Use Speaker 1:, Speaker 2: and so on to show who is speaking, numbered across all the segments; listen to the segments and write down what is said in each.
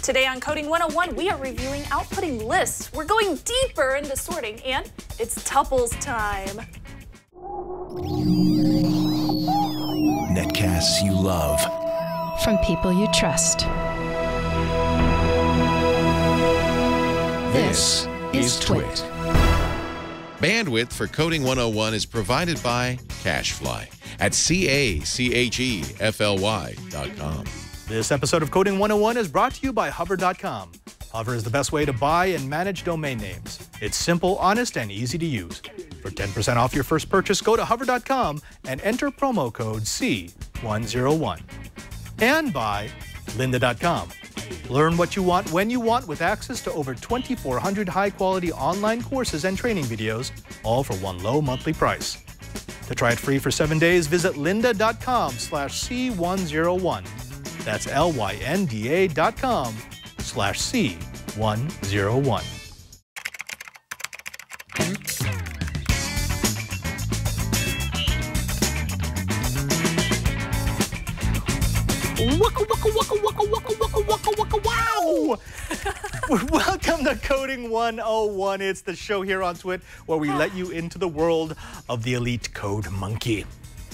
Speaker 1: Today on Coding 101, we are reviewing outputting lists. We're going deeper into sorting, and it's Tuples time.
Speaker 2: Netcasts you love.
Speaker 3: From people you trust.
Speaker 2: This is Twit.
Speaker 4: Bandwidth for Coding 101 is provided by CacheFly at CacheFly.com.
Speaker 5: This episode of Coding 101 is brought to you by Hover.com. Hover is the best way to buy and manage domain names. It's simple, honest, and easy to use. For 10% off your first purchase, go to Hover.com and enter promo code C101. And by Lynda.com. Learn what you want when you want with access to over 2,400 high-quality online courses and training videos, all for one low monthly price. To try it free for 7 days, visit lynda.com/C101. That's lynda.com/C101. Waka waka waka waka waka waka waka waka wow! Welcome to Coding 101. It's the show here on Twit where we let you into the world of the elite code monkey.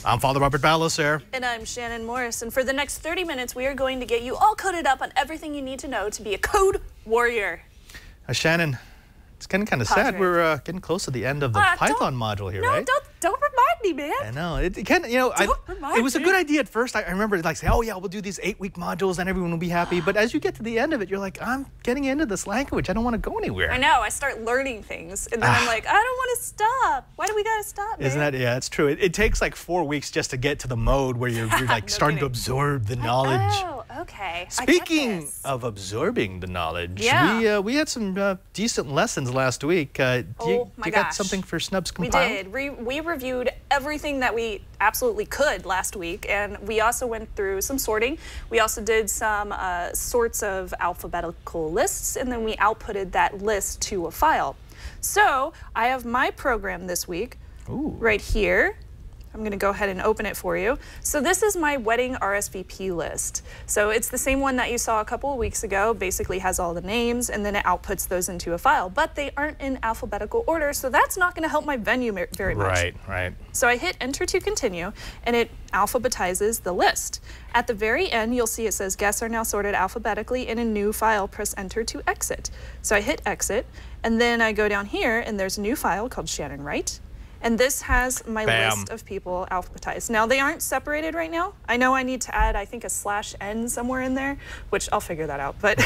Speaker 5: I'm Father Robert Ballecer.
Speaker 1: And I'm Shannon Morse. And for the next 30 minutes, we are going to get you all coded up on everything you need to know to be a code warrior.
Speaker 5: Shannon, it's getting kind of sad. We're getting close to the end of the Python module here, right?
Speaker 1: Don't remind me, man.
Speaker 5: I know. It was a good idea at first. I remember like saying, oh yeah, we'll do these 8-week modules and everyone will be happy. But as you get to the end of it, you're like, I'm getting into this language. I don't want to go anywhere.
Speaker 1: I know. I start learning things. And then I'm like, I don't want to stop. Why do we got to stop, man?
Speaker 5: Isn't that, yeah, it's true. It takes like 4 weeks just to get to the mode where you're like starting to absorb the knowledge.
Speaker 1: Oh, okay.
Speaker 5: Speaking of absorbing the knowledge, we had some decent lessons last week. You got something for Snubs Compile?
Speaker 1: We did. We reviewed everything that we absolutely could last week, and we also went through some sorting. We also did some sorts of alphabetical lists, and then we outputted that list to a file. So I have my program this week right here. I'm going to go ahead and open it for you. So this is my wedding RSVP list. So it's the same one that you saw a couple of weeks ago, basically has all the names, and then it outputs those into a file. But they aren't in alphabetical order, so that's not going to help my venue very much.
Speaker 5: Right.
Speaker 1: So I hit enter to continue, and it alphabetizes the list. At the very end, you'll see it says guests are now sorted alphabetically in a new file. Press enter to exit. So I hit exit, and then I go down here, and there's a new file called Shannon Wright. And this has my list of people alphabetized. Now, they aren't separated right now. I know I need to add, I think, a /n somewhere in there, which I'll figure that out. But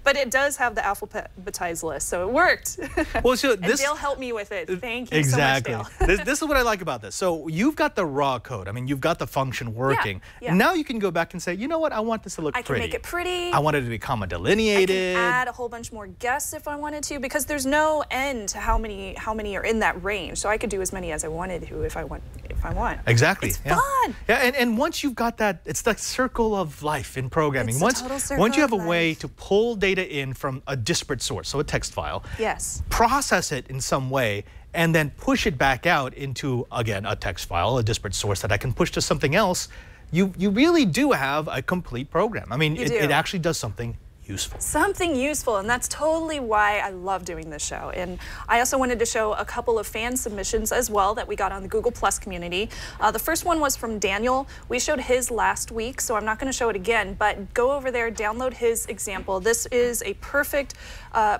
Speaker 1: but it does have the alphabetized list, so it worked. Well, so and Dale helped me with it. Thank you so much, Dale.
Speaker 5: This is what I like about this. So you've got the raw code. I mean, you've got the function working.
Speaker 1: Yeah.
Speaker 5: Now you can go back and say, you know what? I want this to look pretty.
Speaker 1: I can make it pretty.
Speaker 5: I want it to be comma delineated.
Speaker 1: I can add a whole bunch more guests if I wanted to, because there's no end to how many are in that range. So I could do as many as I wanted to if I want.
Speaker 5: Exactly.
Speaker 1: It's fun.
Speaker 5: Yeah, and once you've got that, it's the circle of life in programming.
Speaker 1: It's
Speaker 5: once
Speaker 1: a total circle
Speaker 5: once you have a
Speaker 1: of
Speaker 5: way
Speaker 1: life.
Speaker 5: to pull data in from a disparate source, so a text file, process it in some way, and then push it back out into, again, a text file, a disparate source that I can push to something else, you really do have a complete program. I mean, it actually does something useful.
Speaker 1: Something useful, and that's totally why I love doing this show. And I also wanted to show a couple of fan submissions as well that we got on the Google Plus community. The first one was from Daniel. We showed his last week, so I'm not going to show it again, but go over there, download his example. This is a perfect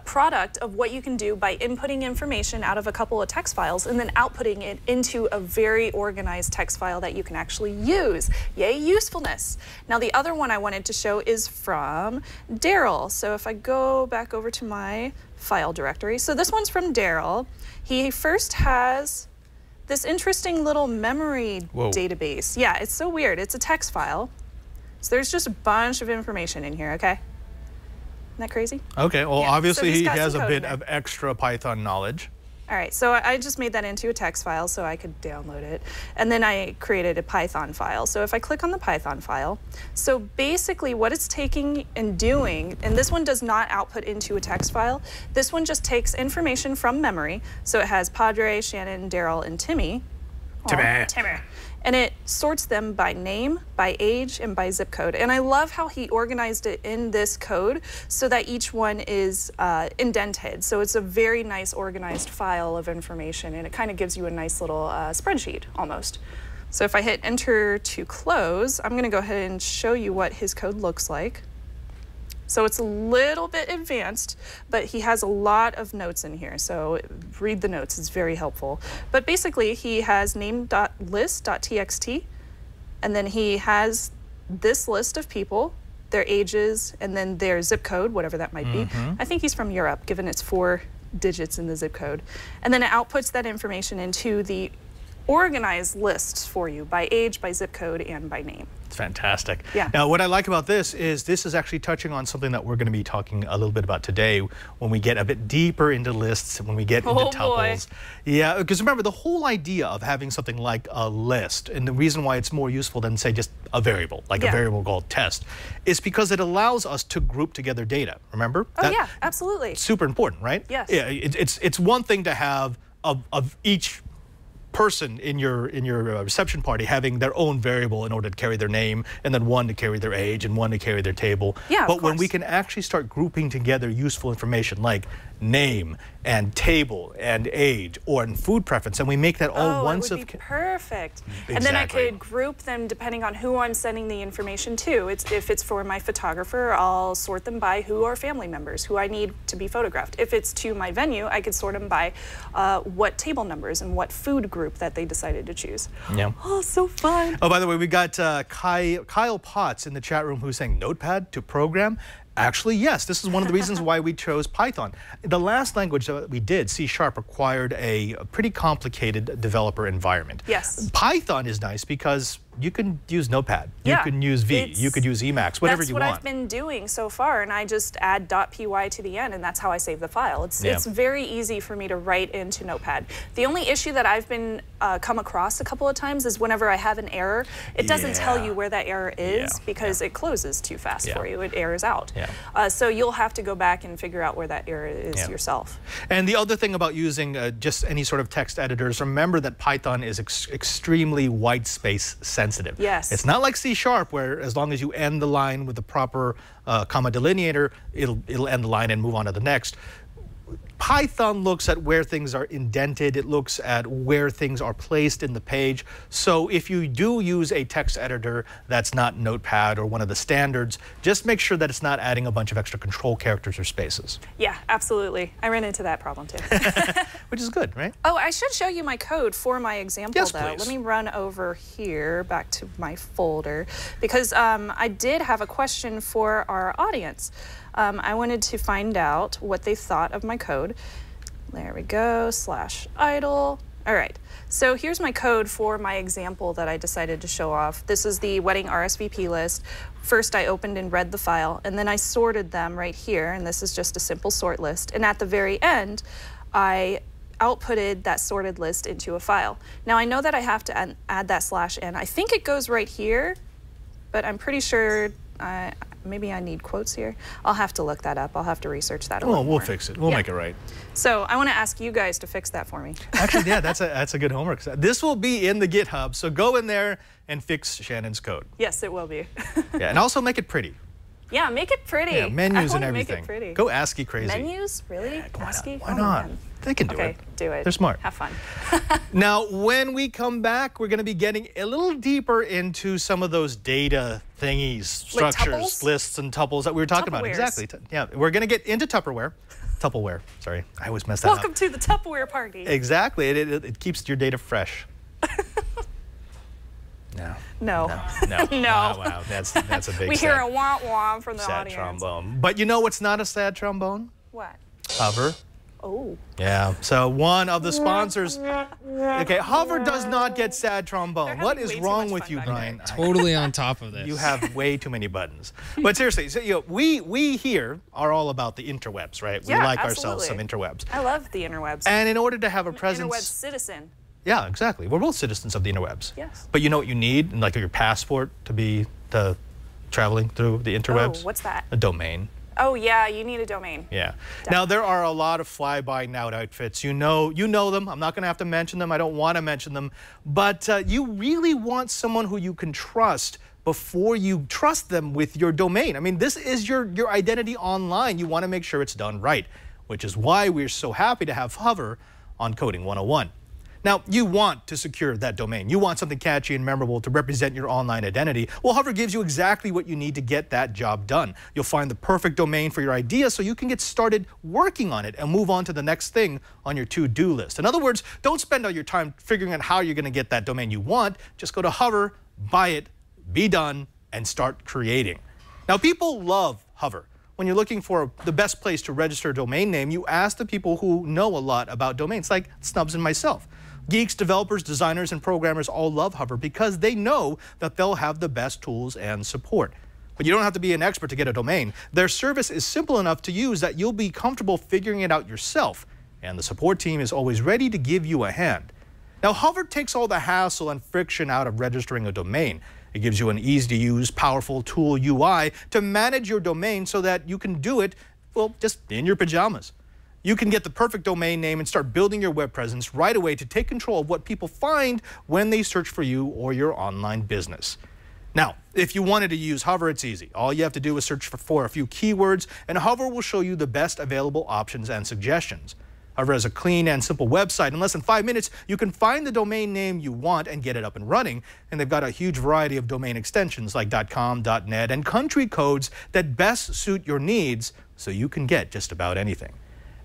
Speaker 1: product of what you can do by inputting information out of a couple of text files and then outputting it into a very organized text file that you can actually use. Yay, usefulness. Now, the other one I wanted to show is from Daryl. So if I go back over to my file directory, so this one's from Daryl. He first has this interesting little memory database. Yeah, it's so weird. It's a text file. So there's just a bunch of information in here, okay? Isn't that crazy?
Speaker 5: Okay, well, obviously he has a bit of extra Python knowledge.
Speaker 1: All right, so I just made that into a text file so I could download it. And then I created a Python file. So if I click on the Python file, so basically what it's taking and doing, and this one does not output into a text file, this one just takes information from memory. So it has Padre, Shannon, Daryl, and Timmy.
Speaker 5: Timmy.
Speaker 1: and it sorts them by name, by age, and by zip code. And I love how he organized it in this code so that each one is indented. So it's a very nice organized file of information, and it kind of gives you a nice little spreadsheet almost. So if I hit enter to close, I'm going to go ahead and show you what his code looks like. So it's a little bit advanced, but he has a lot of notes in here. So read the notes, it's very helpful. But basically he has name.list.txt, and then he has this list of people, their ages, and then their zip code, whatever that might be. I think he's from Europe, given it's 4 digits in the zip code. And then it outputs that information into the organized lists for you by age, by zip code, and by name.
Speaker 5: It's fantastic.
Speaker 1: Yeah.
Speaker 5: Now, what I like about this is actually touching on something that we're going to be talking a little bit about today when we get a bit deeper into lists, when we get into tuples. Yeah, because remember, the whole idea of having something like a list, and the reason why it's more useful than, say, just a variable, like a variable called test, is because it allows us to group together data. Remember?
Speaker 1: Oh, yeah, absolutely.
Speaker 5: Super important, right?
Speaker 1: Yes.
Speaker 5: Yeah, it's one thing to have of each person in your reception party having their own variable in order to carry their name, and then one to carry their age and one to carry their table.
Speaker 1: Yeah,
Speaker 5: but when we can actually start grouping together useful information like name and table and age or in food preference, and we make that all once
Speaker 1: it would be perfect.
Speaker 5: Exactly.
Speaker 1: And then I could group them depending on who I'm sending the information to. If it's for my photographer, I'll sort them by who are family members, who I need to be photographed. If it's to my venue, I could sort them by what table numbers and what food group that they decided to choose.
Speaker 5: Yeah.
Speaker 1: Oh, so fun.
Speaker 5: Oh, by the way, we got Kyle Potts in the chat room who's saying Notepad to program. Actually, yes, this is one of the reasons why we chose Python. The last language that we did, C#, required a pretty complicated developer environment.
Speaker 1: Yes.
Speaker 5: Python is nice because you can use Notepad, you can use V, you could use Emacs, whatever you want.
Speaker 1: That's what I've been doing so far, and I just add .py to the end, and that's how I save the file. It's very easy for me to write into Notepad. The only issue that I've been come across a couple of times is whenever I have an error, it doesn't tell you where that error is because it closes too fast for you. It errors out. So you'll have to go back and figure out where that error is yourself.
Speaker 5: And the other thing about using just any sort of text editors, remember that Python is extremely white space sensitive.
Speaker 1: Yes.
Speaker 5: It's not like C# where as long as you end the line with the proper comma delineator, it'll end the line and move on to the next. Python looks at where things are indented. It looks at where things are placed in the page. So if you do use a text editor that's not Notepad or one of the standards, just make sure that it's not adding a bunch of extra control characters or spaces.
Speaker 1: Yeah, absolutely. I ran into that problem too.
Speaker 5: Which is good, right?
Speaker 1: Oh, I should show you my code for my example, though.
Speaker 5: Please.
Speaker 1: Let me run over here back to my folder because I did have a question for our audience. I wanted to find out what they thought of my code. There we go, /idle. All right, so here's my code for my example that I decided to show off. This is the wedding RSVP list. First, I opened and read the file, and then I sorted them right here, and this is just a simple sort list. And at the very end, I outputted that sorted list into a file. Now, I know that I have to add that /n. I think it goes right here, but I'm pretty sure maybe I need quotes here. I'll have to look that up. I'll have to research that a little more.
Speaker 5: We'll fix it. We'll make it right.
Speaker 1: So I want to ask you guys to fix that for me.
Speaker 5: Actually, yeah, that's a good homework. This will be in the GitHub, so go in there and fix Shannon's code.
Speaker 1: Yes, it will be.
Speaker 5: Yeah, and also make it pretty.
Speaker 1: Yeah, make it pretty.
Speaker 5: Yeah, menus and
Speaker 1: Make
Speaker 5: everything.
Speaker 1: it pretty.
Speaker 5: Go ASCII crazy.
Speaker 1: Menus? Really? ASCII?
Speaker 5: Why not? They can do it.
Speaker 1: Okay, do it.
Speaker 5: They're smart.
Speaker 1: Have fun.
Speaker 5: Now, when we come back, we're going to be getting a little deeper into some of those data thingies, structures,
Speaker 1: tuples?
Speaker 5: lists, and tuples that we were talking about. Exactly. Yeah, we're going to get into Tupperware. Tupperware. Sorry, I always mess that
Speaker 1: Welcome
Speaker 5: up.
Speaker 1: to the Tupperware party.
Speaker 5: Exactly. It keeps your data fresh. No.
Speaker 1: No.
Speaker 5: No.
Speaker 1: No.
Speaker 5: Wow, that's a big
Speaker 1: We hear a wah-wah from the
Speaker 5: sad
Speaker 1: audience.
Speaker 5: trombone. But you know what's not a sad trombone?
Speaker 1: What?
Speaker 5: Hover.
Speaker 1: Oh.
Speaker 5: Yeah, so one of the sponsors. Okay, Hover does not get sad trombone. What is wrong with you, Brian?
Speaker 2: Totally on top of this.
Speaker 5: You have way too many buttons. But seriously, so, we here are all about the interwebs, right? We like ourselves some interwebs.
Speaker 1: I love the interwebs.
Speaker 5: And in order to have a
Speaker 1: I'm
Speaker 5: presence...
Speaker 1: an interweb citizen.
Speaker 5: Yeah, exactly. We're both citizens of the interwebs.
Speaker 1: Yes.
Speaker 5: But you know what you need, like your passport to be traveling through the interwebs?
Speaker 1: Oh, what's that?
Speaker 5: A domain.
Speaker 1: Oh yeah, you need a domain.
Speaker 5: Yeah. Now there are a lot of fly-by-night outfits. You know them. I'm not going to have to mention them. I don't want to mention them. But you really want someone who you can trust before you trust them with your domain. I mean, this is your identity online. You want to make sure it's done right, which is why we're so happy to have Hover on Coding 101. Now, you want to secure that domain. You want something catchy and memorable to represent your online identity. Well, Hover gives you exactly what you need to get that job done. You'll find the perfect domain for your idea so you can get started working on it and move on to the next thing on your to-do list. In other words, don't spend all your time figuring out how you're going to get that domain you want. Just go to Hover, buy it, be done, and start creating. Now, people love Hover. When you're looking for the best place to register a domain name, you ask the people who know a lot about domains, like Snubs and myself. Geeks, developers, designers, and programmers all love Hover because they know that they'll have the best tools and support. But you don't have to be an expert to get a domain. Their service is simple enough to use that you'll be comfortable figuring it out yourself, and the support team is always ready to give you a hand. Now, Hover takes all the hassle and friction out of registering a domain. It gives you an easy-to-use, powerful tool UI to manage your domain so that you can do it, well, just in your pajamas. You can get the perfect domain name and start building your web presence right away to take control of what people find when they search for you or your online business. Now, if you wanted to use Hover, it's easy. All you have to do is search for a few keywords, and Hover will show you the best available options and suggestions. Hover has a clean and simple website. In less than 5 minutes, you can find the domain name you want and get it up and running. And they've got a huge variety of domain extensions like .com, .net, and country codes that best suit your needs so you can get just about anything.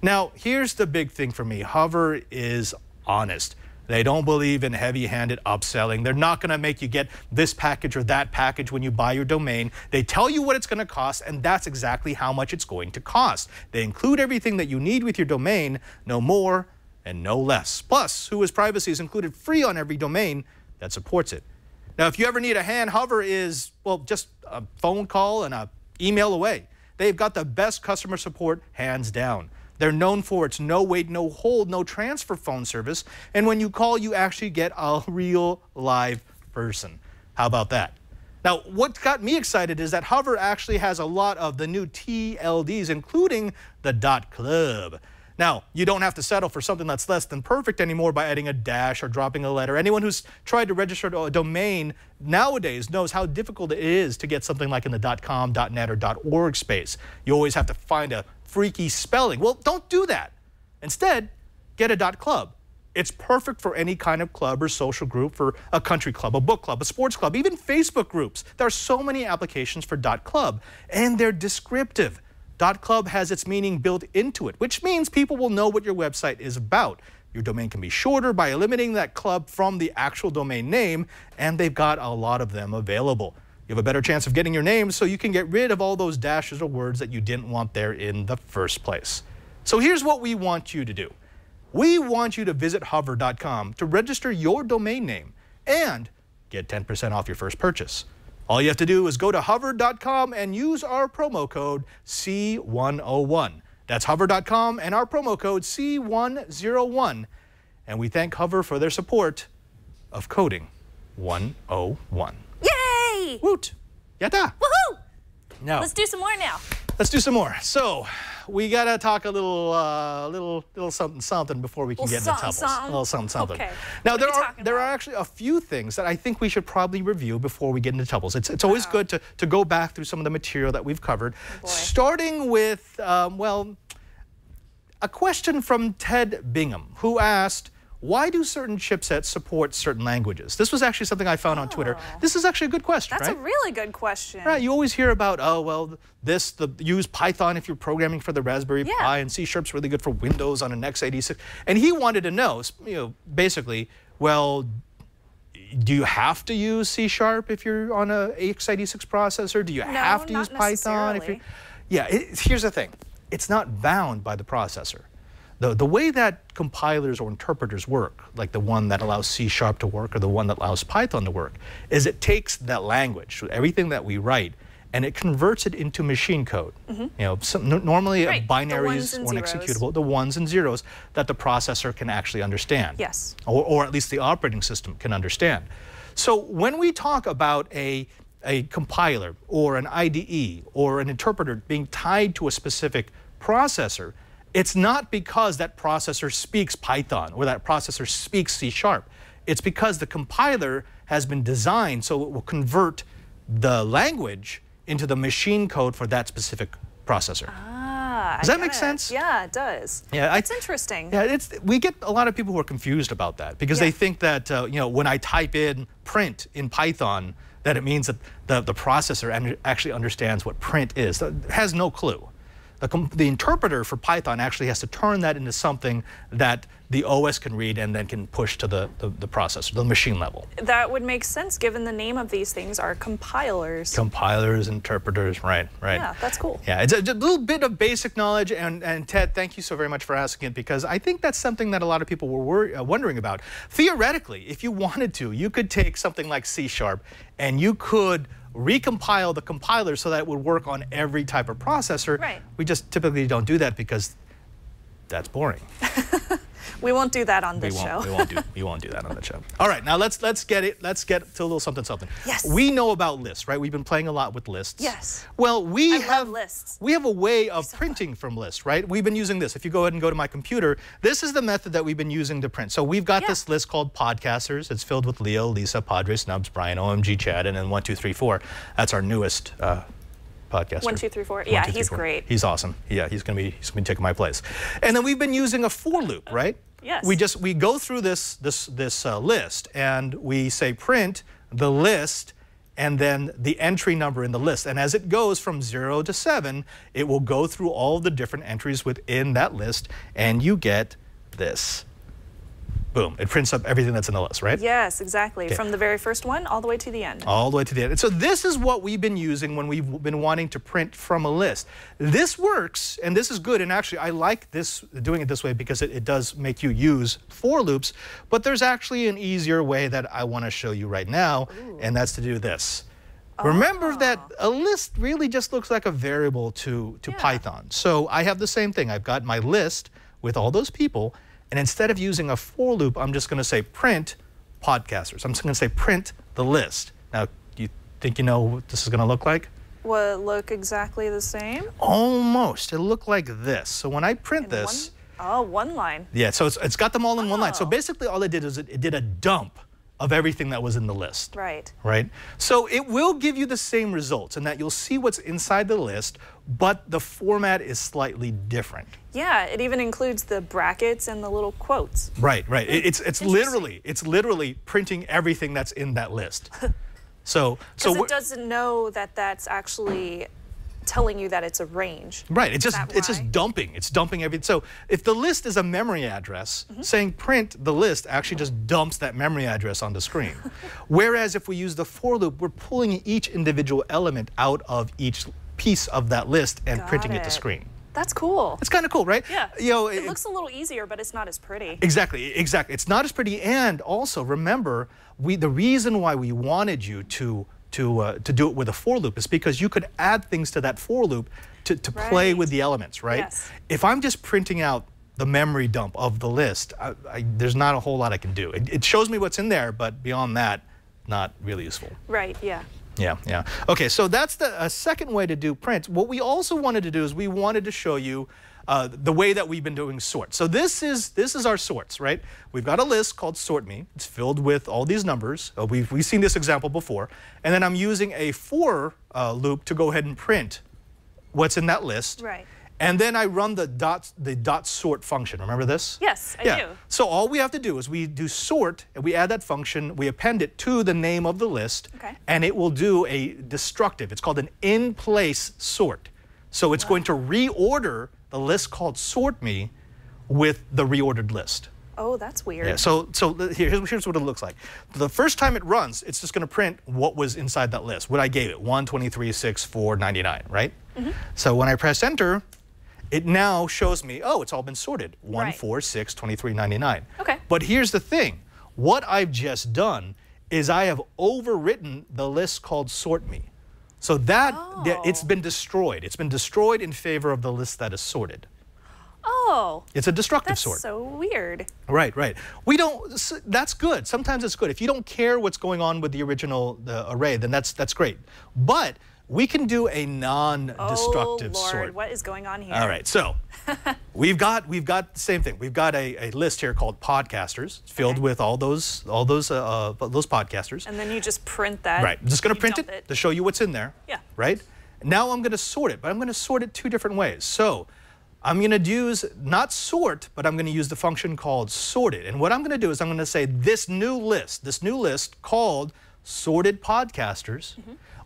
Speaker 5: Now, here's the big thing for me. Hover is honest. They don't believe in heavy-handed upselling. They're not going to make you get this package or that package when you buy your domain. They tell you what it's going to cost, and that's exactly how much it's going to cost. They include everything that you need with your domain, no more and no less. Plus, Whois Privacy is included free on every domain that supports it. Now, if you ever need a hand, Hover is, well, just a phone call and an email away. They've got the best customer support, hands down. They're known for its no wait, no hold, no transfer phone service. And when you call, you actually get a real live person. How about that? Now, what got me excited is that Hover actually has a lot of the new TLDs, including the .club. Now, you don't have to settle for something that's less than perfect anymore by adding a dash or dropping a letter. Anyone who's tried to register a domain nowadays knows how difficult it is to get something like in the .com, .net, or .org space. You always have to find a freaky spelling. Well, don't do that. Instead, get a .club. It's perfect for any kind of club or social group, for a country club, a book club, a sports club, even Facebook groups. There are so many applications for .club, and they're descriptive. .club has its meaning built into it, which means people will know what your website is about. Your domain can be shorter by eliminating that club from the actual domain name, and they've got a lot of them available. You have a better chance of getting your name so you can get rid of all those dashes or words that you didn't want there in the first place. So here's what we want you to do. We want you to visit hover.com to register your domain name and get 10% off your first purchase. All you have to do is go to hover.com and use our promo code C101. That's hover.com and our promo code C101. And we thank Hover for their support of Coding 101.
Speaker 1: Yay!
Speaker 5: Woot! Yatta!
Speaker 1: Woohoo!
Speaker 5: Now,
Speaker 1: Let's do some more now.
Speaker 5: let's do some more. So, we gotta talk a little something before we can get into Tuples. A little something.
Speaker 1: Okay.
Speaker 5: Now,
Speaker 1: What are we
Speaker 5: there are
Speaker 1: talking
Speaker 5: actually a few things that I think we should probably review before we get into Tuples. It's always good to go back through some of the material that we've covered.
Speaker 1: boy.
Speaker 5: Starting with, well, a question from Ted Bingham, who asked, why do certain chipsets support certain languages? This was actually something I found on Twitter. This is actually a good question,
Speaker 1: That's
Speaker 5: right?
Speaker 1: a really good question.
Speaker 5: Right, you always hear about, oh, well, use Python if you're programming for the Raspberry Pi, and C# really good for Windows on an x86. And he wanted to know, basically, well, do you have to use C# if you're on a x86 processor? Do you have to use Python? Here's the thing. It's not bound by the processor. The way that compilers or interpreters work, like the one that allows C# to work or the one that allows Python to work, is it takes that language, so everything that we write, and it converts it into machine code. Normally binaries or an executable, the ones and zeros that the processor can actually understand.
Speaker 1: Yes.
Speaker 5: Or at least the operating system can understand. So when we talk about a a compiler or an IDE or an interpreter being tied to a specific processor, it's not because that processor speaks Python or that processor speaks C#. It's because the compiler has been designed so it will convert the language into the machine code for that specific processor. Does that make sense?
Speaker 1: Yeah, it does.
Speaker 5: Yeah,
Speaker 1: it's interesting.
Speaker 5: Yeah, we get a lot of people who are confused about that because they think that you know, when I type in print in Python, that it means that the processor actually understands what print is. It has no clue. The interpreter for Python actually has to turn that into something that the OS can read and then can push to the processor, the machine level.
Speaker 1: That would make sense given the name of these things are compilers.
Speaker 5: Compilers, interpreters, right.
Speaker 1: Yeah, that's cool.
Speaker 5: Yeah, it's a little bit of basic knowledge, and Ted, thank you so very much for asking it, because I think that's something that a lot of people were wondering about. Theoretically, if you wanted to, you could take something like C# and you could recompile the compiler so that it would work on every type of processor.
Speaker 1: Right.
Speaker 5: We just typically don't do that because that's boring.
Speaker 1: We won't do that on this show.
Speaker 5: We won't do that on the show. All right, now let's get to a little something.
Speaker 1: Yes.
Speaker 5: We know about lists, right? We've been playing a lot with lists.
Speaker 1: Yes.
Speaker 5: Well,
Speaker 1: I love lists.
Speaker 5: We have a way of printing from lists, right? We've been using this. If you go ahead and go to my computer, this is the method that we've been using to print. So we've got this list called Podcasters. It's filled with Leo, Lisa, Padre, Snubs, Brian, OMG, Chad, and then 1, 2, 3, 4. That's our newest podcaster.
Speaker 1: 1, 2, 3, 4. Yeah, he's great.
Speaker 5: He's awesome. Yeah, he's gonna be taking my place. And then we've been using a for loop, right?
Speaker 1: Yes.
Speaker 5: We go through this list and we say print the list and then the entry number in the list. And as it goes from 0 to 7, it will go through all the different entries within that list, and you get this. Boom, it prints up everything that's in the list, right?
Speaker 1: Yes, exactly. From the very first one all the way to the end.
Speaker 5: All the way to the end. And so this is what we've been using when we've been wanting to print from a list. This works, and this is good, and actually I like doing it this way because it does make you use for loops, but there's actually an easier way that I want to show you right now, and that's to do this. Remember that a list really just looks like a variable to Python. So I have the same thing. I've got my list with all those people, and instead of using a for loop, I'm just going to say print podcasters. I'm just going to say print the list. Now, do you think you know what this is going to look like?
Speaker 1: Will it look exactly the same?
Speaker 5: Almost. It'll look like this. So when I print this...
Speaker 1: one line.
Speaker 5: Yeah, so it's got them all in one line. So basically all it did is it did a dump of everything that was in the list.
Speaker 1: Right.
Speaker 5: Right? So it will give you the same results in that you'll see what's inside the list, but the format is slightly different.
Speaker 1: Yeah, it even includes the brackets and the little quotes.
Speaker 5: Right. It's literally printing everything that's in that list. So
Speaker 1: it doesn't know that that's actually telling you that it's a range.
Speaker 5: Right, it's just dumping. It's dumping everything. So if the list is a memory address, saying print the list actually just dumps that memory address on the screen. Whereas if we use the for loop, we're pulling each individual element out of each piece of that list and printing it to screen.
Speaker 1: That's cool.
Speaker 5: It's kind of cool, right?
Speaker 1: Yeah.
Speaker 5: You know,
Speaker 1: it looks a little easier, but it's not as pretty.
Speaker 5: Exactly. It's not as pretty, and also remember, the reason why we wanted you to do it with a for loop is because you could add things to that for loop to play with the elements, right?
Speaker 1: Yes.
Speaker 5: If I'm just printing out the memory dump of the list, there's not a whole lot I can do. It shows me what's in there, but beyond that, not really useful.
Speaker 1: Right, yeah.
Speaker 5: Yeah. Okay, so that's a second way to do print. What we also wanted to do is we wanted to show you the way that we've been doing sort. So this is our sorts, right? We've got a list called sort me. It's filled with all these numbers. We've seen this example before. And then I'm using a for loop to go ahead and print what's in that list.
Speaker 1: Right.
Speaker 5: And then I run the dot sort function. Remember this?
Speaker 1: Yes, I do.
Speaker 5: So all we have to do is we do sort, and we add that function, we append it to the name of the list, and it will do a destructive. It's called an in-place sort. So it's going to reorder the list called sort me with the reordered list.
Speaker 1: Oh, that's weird.
Speaker 5: Yeah, so here's what it looks like. The first time it runs, it's just going to print what was inside that list, what I gave it, 1, 23, 6, 4, 99, right? So when I press enter, it now shows me, oh, it's all been sorted. 1, 4, 6, 23, 99.
Speaker 1: Okay.
Speaker 5: But here's the thing. What I've just done is I have overwritten the list called sort me. So it's been destroyed. It's been destroyed in favor of the list that is sorted.
Speaker 1: Oh, Oh.
Speaker 5: It's a destructive
Speaker 1: That's
Speaker 5: sort.
Speaker 1: so weird.
Speaker 5: Right, right. We don't, that's good. Sometimes it's good. If you don't care what's going on with the original array, then that's great. But we can do a non-destructive
Speaker 1: oh, Lord,
Speaker 5: sort.
Speaker 1: What is going on here?
Speaker 5: All right, so we've got the same thing. We've got a list here called podcasters, filled with all those podcasters.
Speaker 1: And then you just print that.
Speaker 5: Right. I'm just going to print
Speaker 1: dump
Speaker 5: it to show you what's in there.
Speaker 1: Yeah.
Speaker 5: Right? Now I'm going to sort it, but I'm going to sort it two different ways. So I'm going to use, not sort, but I'm going to use the function called sorted. And what I'm going to do is I'm going to say this new list called sorted podcasters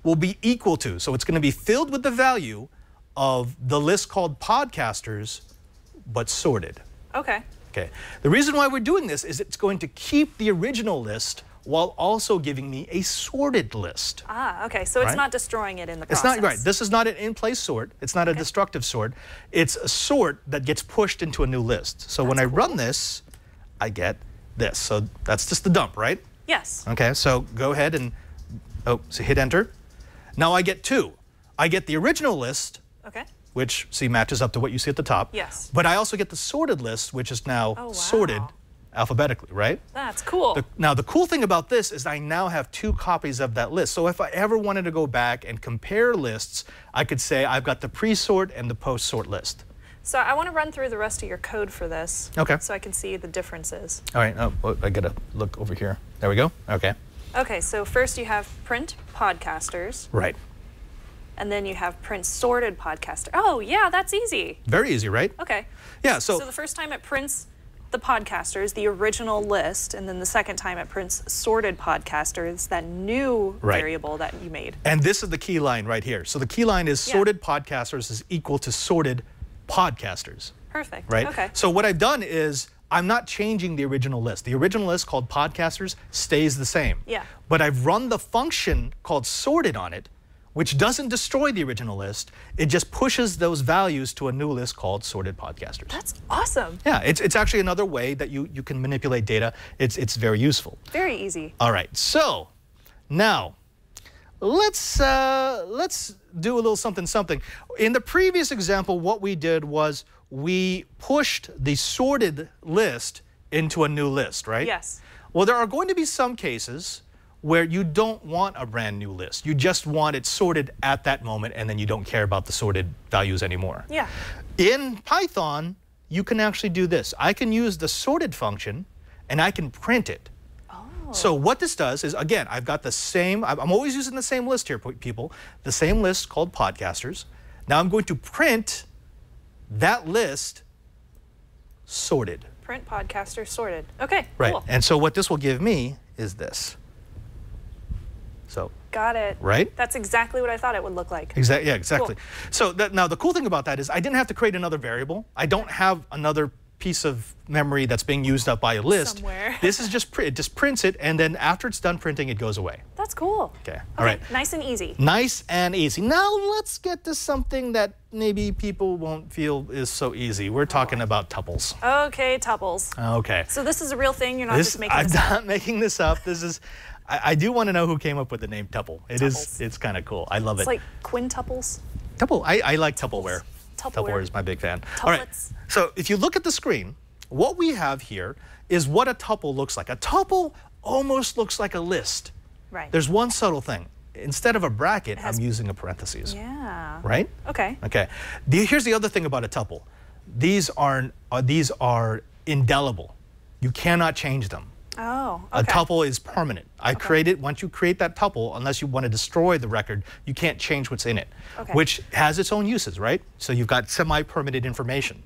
Speaker 5: will be equal to, so it's going to be filled with the value of the list called podcasters, but sorted.
Speaker 1: Okay.
Speaker 5: Okay. The reason why we're doing this is it's going to keep the original list while also giving me a sorted list.
Speaker 1: Ah, okay. So it's not destroying it in the
Speaker 5: It's
Speaker 1: process.
Speaker 5: not, right. This is not an in-place sort. It's not a destructive sort. It's a sort that gets pushed into a new list. So when I run this, I get this. So that's just the dump, right?
Speaker 1: Yes.
Speaker 5: Okay, so go ahead and, so hit enter. Now I get two. I get the original list,
Speaker 1: Okay.
Speaker 5: which, see, matches up to what you see at the top.
Speaker 1: Yes.
Speaker 5: But I also get the sorted list, which is now
Speaker 1: wow.
Speaker 5: sorted alphabetically, right?
Speaker 1: That's cool.
Speaker 5: Now, the cool thing about this is I now have two copies of that list. So if I ever wanted to go back and compare lists, I could say I've got the pre-sort and the post-sort list.
Speaker 1: So I want to run through the rest of your code for this.
Speaker 5: Okay.
Speaker 1: So I can see the differences.
Speaker 5: All right, I gotta look over here. There we go, okay.
Speaker 1: Okay, so first you have print podcasters.
Speaker 5: Right.
Speaker 1: And then you have print sorted podcaster. Oh, yeah, that's easy.
Speaker 5: Very easy, right?
Speaker 1: Okay.
Speaker 5: Yeah,
Speaker 1: So the first time it prints the podcasters, the original list, and then the second time it prints sorted podcasters, that new variable that you made.
Speaker 5: And this is the key line right here. So the key line is sorted podcasters is equal to sorted podcasters.
Speaker 1: Perfect.
Speaker 5: Right?
Speaker 1: Okay.
Speaker 5: So what I've done is I'm not changing the original list. The original list called podcasters stays the same.
Speaker 1: Yeah.
Speaker 5: But I've run the function called sorted on it, which doesn't destroy the original list. It just pushes those values to a new list called sorted podcasters.
Speaker 1: That's awesome.
Speaker 5: Yeah, it's actually another way that you can manipulate data. It's very useful.
Speaker 1: Very easy.
Speaker 5: All right, so now let's do a little something. In the previous example, what we did was we pushed the sorted list into a new list, right?
Speaker 1: Yes.
Speaker 5: Well, there are going to be some cases where you don't want a brand new list. You just want it sorted at that moment, and then you don't care about the sorted values anymore.
Speaker 1: Yeah.
Speaker 5: In Python, you can actually do this. I can use the sorted function, and I can print it. So what this does is, again, I've got the same, I'm always using the same list here, people, the same list called podcasters. Now I'm going to print that list sorted.
Speaker 1: Print podcaster sorted. Okay,
Speaker 5: Right,
Speaker 1: cool.
Speaker 5: and so what this will give me is this. So,
Speaker 1: Got it.
Speaker 5: right?
Speaker 1: That's exactly what I thought it would look like.
Speaker 5: Exactly. Yeah, exactly.
Speaker 1: Cool.
Speaker 5: So now the cool thing about that is I didn't have to create another variable. I don't have another piece of memory that's being used up by a list.
Speaker 1: Somewhere.
Speaker 5: This is just it just prints it, and then after it's done printing, it goes away.
Speaker 1: That's cool.
Speaker 5: Okay. All right.
Speaker 1: Nice and easy.
Speaker 5: Nice and easy. Now let's get to something that maybe people won't feel is so easy. We're talking about tuples.
Speaker 1: Okay, tuples.
Speaker 5: Okay.
Speaker 1: So this is a real thing. You're not just making
Speaker 5: I'm
Speaker 1: this up.
Speaker 5: not making this up. This is. I do want to know who came up with the name tuple. It's kind of cool. I love it.
Speaker 1: It's like quintuples.
Speaker 5: Tuple. I like Tupperware.
Speaker 1: Tupperware.
Speaker 5: Tupperware is my big fan. All right.
Speaker 1: Tuplets.
Speaker 5: So if you look at the screen, what we have here is what a tuple looks like. A tuple almost looks like a list.
Speaker 1: Right.
Speaker 5: There's one subtle thing. Instead of a bracket, I'm using a parentheses.
Speaker 1: Yeah.
Speaker 5: Right?
Speaker 1: Okay.
Speaker 5: Okay. Here's the other thing about a tuple. These are indelible. You cannot change them.
Speaker 1: Oh, okay.
Speaker 5: A tuple is permanent. Once you create that tuple, unless you want to destroy the record, you can't change what's in it, which has its own uses, right? So you've got semi-permanent information.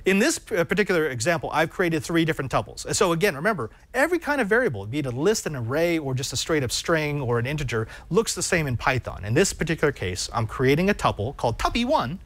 Speaker 5: In this particular example, I've created 3 different tuples. So again, remember, every kind of variable, be it a list, an array, or just a straight up string or an integer, looks the same in Python. In this particular case, I'm creating a tuple called tuppy1,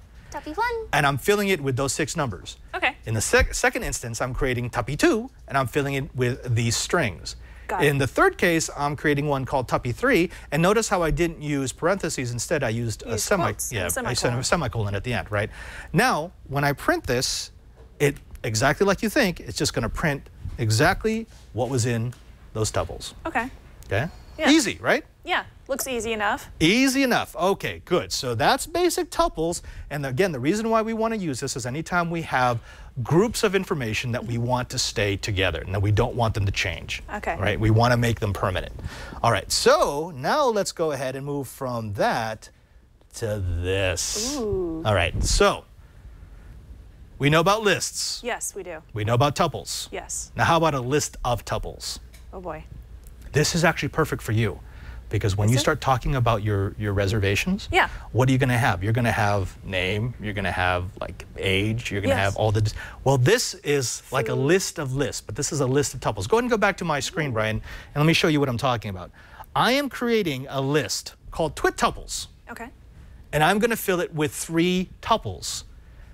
Speaker 5: and I'm filling it with those 6 numbers.
Speaker 1: Okay.
Speaker 5: In the second instance, I'm creating tuppy2, and I'm filling it with these strings.
Speaker 1: Got it.
Speaker 5: In the third case, I'm creating one called tuppy3, and notice how I didn't use parentheses. Instead, I used a semicolon at the end, right? Now, when I print this, it exactly like you think, it's just going to print exactly what was in those tuples.
Speaker 1: Okay.
Speaker 5: Okay?
Speaker 1: Yeah.
Speaker 5: Easy, right?
Speaker 1: Yeah, looks easy enough.
Speaker 5: Easy enough. Okay, good. So that's basic tuples. And again, the reason why we want to use this is anytime we have groups of information that we want to stay together and that we don't want them to change.
Speaker 1: Okay.
Speaker 5: Right? We want to make them permanent. All right, so now let's go ahead and move from that to this.
Speaker 1: Ooh.
Speaker 5: All right, so we know about lists.
Speaker 1: Yes, we do.
Speaker 5: We know about tuples.
Speaker 1: Yes.
Speaker 5: Now how about a list of tuples?
Speaker 1: Oh boy.
Speaker 5: This is actually perfect for you. Because when you start talking about your reservations,
Speaker 1: yeah,
Speaker 5: what are you going to have? You're going to have name, you're going to have like age, you're going to have all the... Well, this is like a list of lists, but this is a list of tuples. Go ahead and go back to my screen, Brian, and let me show you what I'm talking about. I am creating a list called twit tuples.
Speaker 1: Okay.
Speaker 5: And I'm going to fill it with 3 tuples.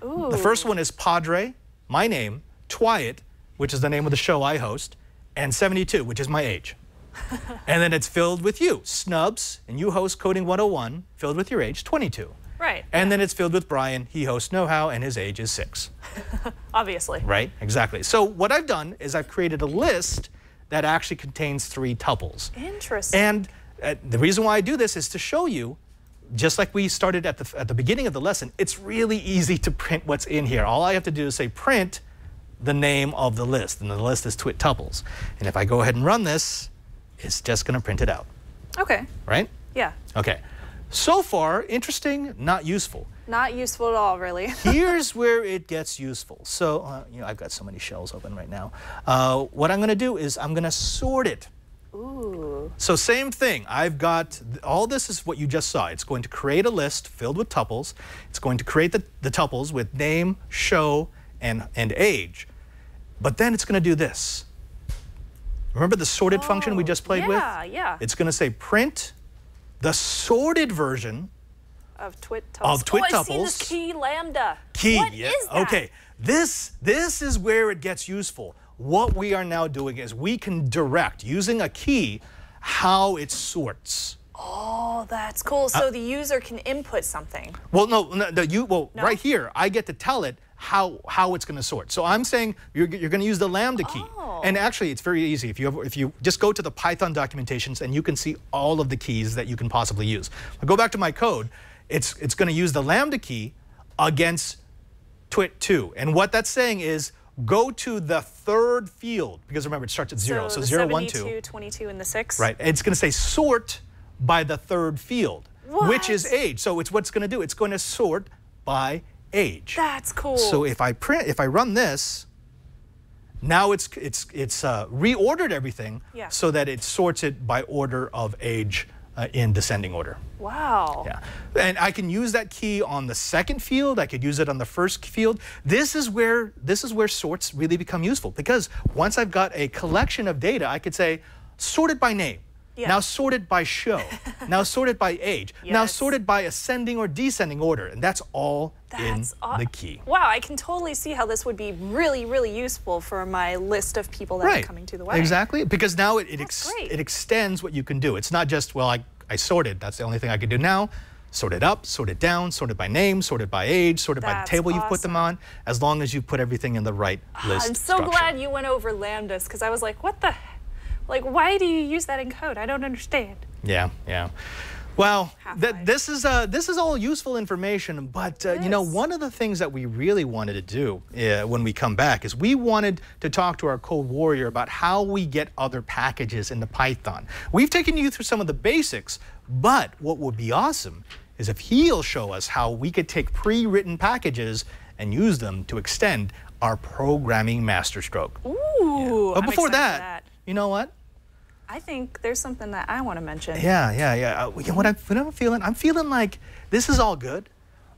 Speaker 1: Ooh.
Speaker 5: The first one is Padre, my name, Twyet, which is the name of the show I host, and 72, which is my age. And then it's filled with you, Snubs, and you host Coding 101, filled with your age, 22.
Speaker 1: Right.
Speaker 5: And then it's filled with Brian, he hosts Know How, and his age is 6.
Speaker 1: Obviously.
Speaker 5: Right, exactly. So what I've done is I've created a list that actually contains 3 tuples.
Speaker 1: Interesting.
Speaker 5: And the reason why I do this is to show you, just like we started at the beginning of the lesson, it's really easy to print what's in here. All I have to do is say print the name of the list, and the list is twit tuples. And if I go ahead and run this, it's just going to print it out.
Speaker 1: Okay.
Speaker 5: Right?
Speaker 1: Yeah.
Speaker 5: Okay. So far, interesting, not useful.
Speaker 1: Not useful at all, really.
Speaker 5: Here's where it gets useful. So, you know, I've got so many shells open right now. What I'm going to do is I'm going to sort it.
Speaker 1: Ooh.
Speaker 5: So same thing. I've got, all this is what you just saw. It's going to create a list filled with tuples. It's going to create the tuples with name, show, and age. But then it's going to do this. Remember the sorted function we just played with?
Speaker 1: Yeah, yeah.
Speaker 5: It's going to say print the sorted version
Speaker 1: of twit tuples.
Speaker 5: Of twit
Speaker 1: I see
Speaker 5: tuples.
Speaker 1: this key lambda.
Speaker 5: Key.
Speaker 1: What is that?
Speaker 5: Okay. This is where it gets useful. What we are now doing is we can direct, using a key, how it sorts.
Speaker 1: Oh, that's cool. So the user can input something.
Speaker 5: Well, no. Right here, I get to tell it how it's going to sort. So I'm saying you're going to use the lambda key.
Speaker 1: Oh.
Speaker 5: And actually, it's very easy. If you just go to the Python documentations, and you can see all of the keys that you can possibly use. I'll go back to my code. It's going to use the lambda key against twit2. And what that's saying is go to the 3rd field, because remember, it starts at 0. So 0, 1, 2.
Speaker 1: 72, 22, and the 6.
Speaker 5: Right. And it's going to say sort by the 3rd field, which is age. So it's what's going to do. It's going to sort by age.
Speaker 1: That's cool.
Speaker 5: So if I run this, now it's reordered everything so that it sorts it by order of age in descending order.
Speaker 1: Wow.
Speaker 5: Yeah. And I can use that key on the 2nd field. I could use it on the 1st field. This is where sorts really become useful, because once I've got a collection of data, I could say sorted by name. Yeah. Now sorted by show. Now sorted by age. Yes. Now sorted by ascending or descending order. And that's all in the key.
Speaker 1: Wow, I can totally see how this would be really, really useful for my list of people that are coming to the wedding.
Speaker 5: Exactly, because now it extends what you can do. It's not just, well, I sorted. That's the only thing I could do now. Sorted up, sorted down, sorted by name, sorted by age, sorted by the table you put them on, as long as you put everything in the right list
Speaker 1: I'm so glad you went over lambdas, because I was like, what the... Like, why do you use that in code? I don't understand.
Speaker 5: Yeah, yeah. Well, this is all useful information, but you know, one of the things that we really wanted to do when we come back is we wanted to talk to our code warrior about how we get other packages into Python. We've taken you through some of the basics, but what would be awesome is if he'll show us how we could take pre-written packages and use them to extend our programming masterstroke.
Speaker 1: Ooh,
Speaker 5: But before that, you know what?
Speaker 1: I think there's something that I want to mention.
Speaker 5: Yeah. You know what I'm feeling? I'm feeling like this is all good,